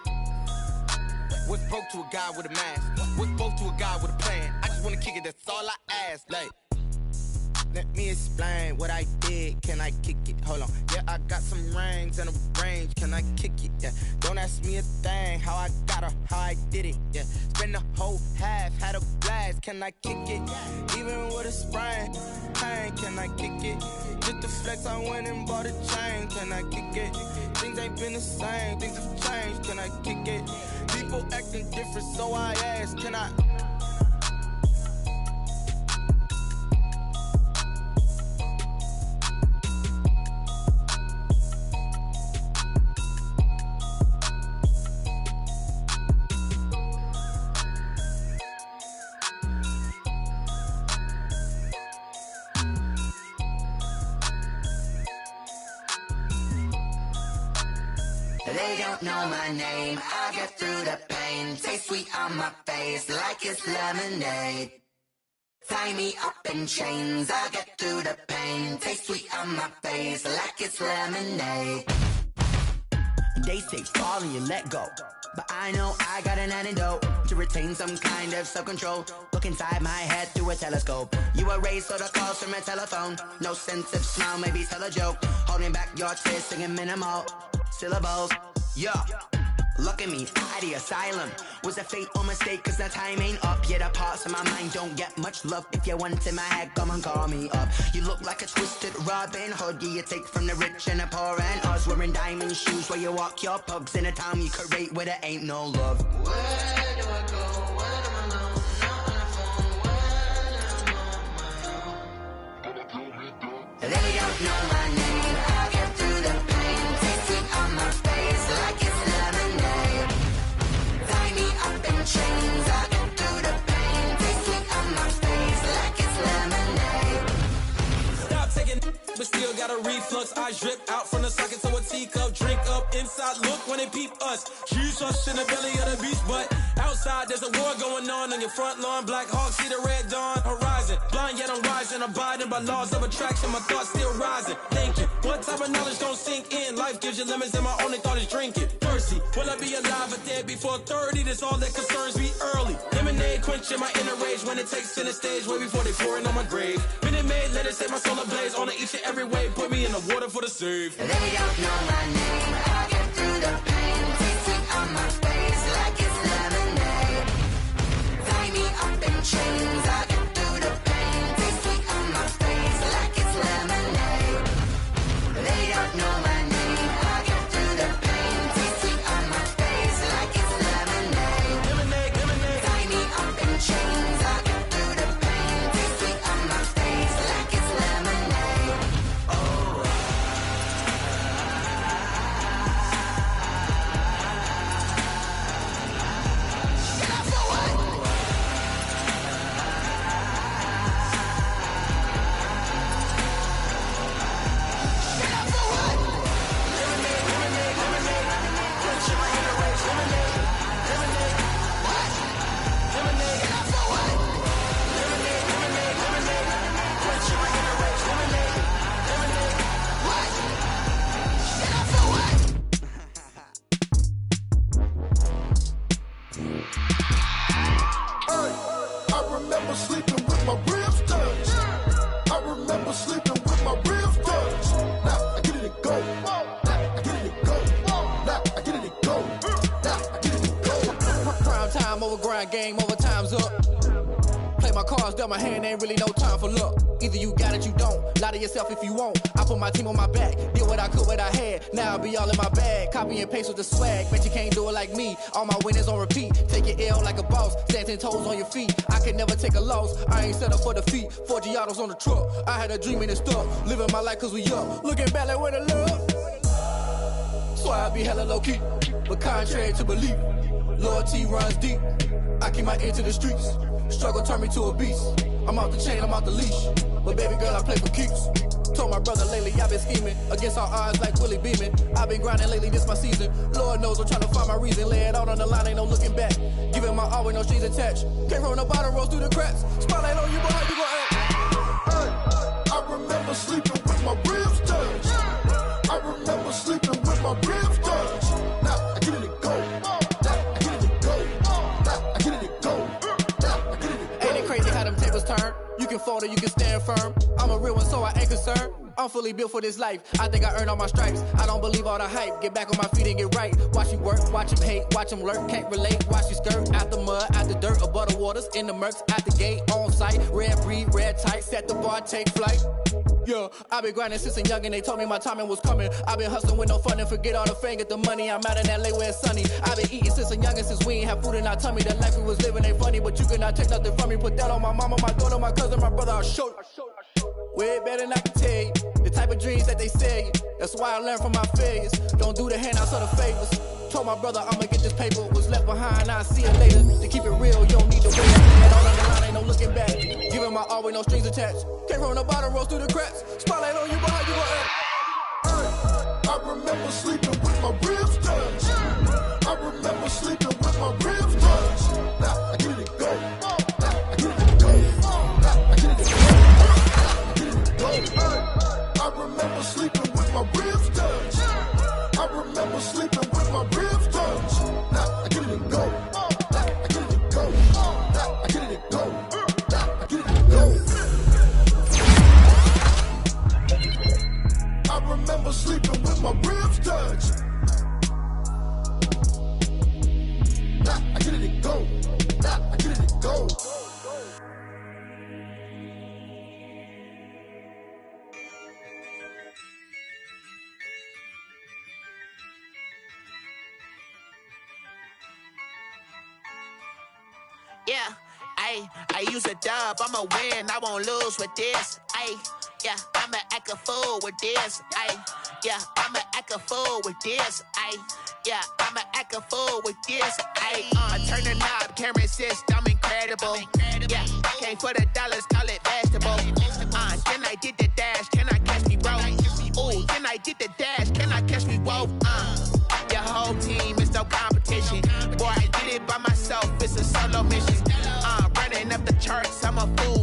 What's broke to a guy with a mask? What's both to a guy with a plan? I just wanna kick it, that's all I ask. Like, let me explain what I did. Can I kick it? Hold on. Yeah, I got some rings and a range. Can I kick it? Yeah. Don't ask me a thing. How I got her, how I did it. Yeah. Spend the whole half, had a blast. Can I kick it? Even with a sprain. Hey, can I kick it? Just the flex, I went and bought a chain. Can I kick it? Things ain't been the same. Things have changed. Can I kick it? People acting different, so I ask. Can I? They don't know my name, I get through the pain. Taste sweet on my face like it's lemonade. Tie me up in chains, I get through the pain. Taste sweet on my face like it's lemonade. They say fall and you let go, but I know I got an antidote to retain some kind of self-control. Look inside my head through a telescope. You erase all the calls from a telephone. No sense of smile, maybe tell a joke. Holding back your tears, singing minimal syllables. Yeah, look at me, at the asylum. Was a fate or mistake, cause the time ain't up. Yet the parts of my mind don't get much love. If you want in my head, come and call me up. You look like a twisted Robin Hood. Yeah, you take from the rich and the poor and us. Wearing diamond shoes where you walk your pugs in a town you create where there ain't no love. Where do I go? When am I alone? Not on the phone. When I'm on my own. They don't know my name. I get through the pain. Taste it on my face like it's lemonade. Tie me up in chains. I get through the pain. Taste it on my face like it's lemonade. Stop taking, but still got a reflux. I drip out from the socket to a teacup. Drink up inside. Look when they peep us. She's us in the belly of the beast, but outside. outside, there's a war going on your front lawn. Black Hawk, see the red dawn horizon. Blind yet I'm rising, abiding by laws of attraction. My thoughts still rising. Thinking, what type of knowledge don't sink in? Life gives you lemons and my only thought is drinking. Thirsty, will I be alive or dead before 30? That's all that concerns me early. Lemonade quenching my inner rage when it takes center stage way before they pour it on my grave. Minute Maid, let it set my soul ablaze. On each and every way, put me in the water for the save. They don't know my name. I get through the pain, tasting on my face like it's lemonade. Tie me up in chains. I get through the pain, tasting on my face like it's lemonade. They don't know my name. I get through the pain, tasting on my face like it's lemonade. Lemonade. Tie me up in chains. I get through the pain, tasting on my face like it's lemonade. Oh. I remember sleeping with my ribs touched. I remember sleeping with my ribs touched. Now I get it and go. Now I get it and go. Now I get it and go. Now I get it and go. Prime time over grind game, over time's up. Play my cards, dealt my hand, ain't really no time for luck. Either you got it, you don't. Lie to yourself if you won't. I put my team on my back, did what I could, what I had. Now I'll be all in my bag. Copy and paste with the swag. Bet you can't do it like me. All my winners on repeat. Take your L like a boss. Stand 10 toes on your feet. I can never take a loss. I ain't set up for defeat. 4 Giottos on the truck. I had a dream and it stuck. Living my life cause we up. Looking back like where the love. So I be hella low key. But contrary to belief, loyalty runs deep. I keep my ear to the streets. Struggle turned me to a beast. I'm off the chain, I'm off the leash. But baby girl, I play for keeps. Told my brother lately, I've been scheming. Against all odds like Willie Beeman. I've been grinding lately, this my season. Lord knows I'm trying to find my reason. Lay it out on the line, ain't no looking back. Giving my all with no strings attached. Came from the bottom, rose through the cracks. Spotlight on you, boy, how you gon' act? I remember sleeping with my ribs touched. I remember sleeping with my ribs touched. Now I get it and go. Now I get it and go. Now I get it and go. Now I get it and go. Ain't it crazy how them tables turn? You can fold or you can stand firm. I'm a real one, so I ain't concerned. I'm fully built for this life. I think I earned all my stripes. I don't believe all the hype. Get back on my feet and get right. Watch you work, watch him hate, watch him lurk. Can't relate, watch you skirt. Out the mud, out the dirt, above the waters, in the murks, at the gate, on site. Red breed, red tight, set the bar, take flight. Yeah, I been grinding since a young and they told me my timing was coming. I been hustling with no fun and forget all the fame, get the money. I'm out in LA where it's sunny. I been eating since a young and since we ain't have food in our tummy. The life we was living ain't funny, but you cannot take nothing from me. Put that on my mama, my daughter, my cousin, my brother, I'll show you. Way better than I can tell you. The type of dreams that they sell you. That's why I learned from my failures. Don't do the handouts or the favors. Told my brother I'ma get this paper. Was left behind, I'll see it later. To keep it real, you don't need to wait. And all on the line, ain't no looking back. Giving my all with no strings attached. Came from the bottom, rose through the cracks. Spotlight on you, boy, how you gon' act? I remember sleeping with my ribs touched. I remember sleeping with my ribs touched. Now I get it and go. Now I get it and go. Now I get it and go. Now I get it and go. I remember sleeping with my ribs touched. I remember sleeping with my ribs touched. Now I get it and go. Now I get it and go. Now I get it and go. Now I get it and go. I remember sleeping with my ribs touched. Now I get it and go. Now I get it and go. Yeah, I use a dub, I'ma win, I won't lose with this. Yeah, I'ma act a fool with this. Yeah, I'ma act a fool with this. Yeah, I'ma act a fool with this. I turn the knob, camera assist, I'm incredible. Yeah, came for the dollars, call it vegetable. Then I did the dash, can I catch me, bro? Ooh, then I did the dash, can I catch me, whoa? Your whole team is no competition. Boy, I did it by myself, it's a I'm a fool.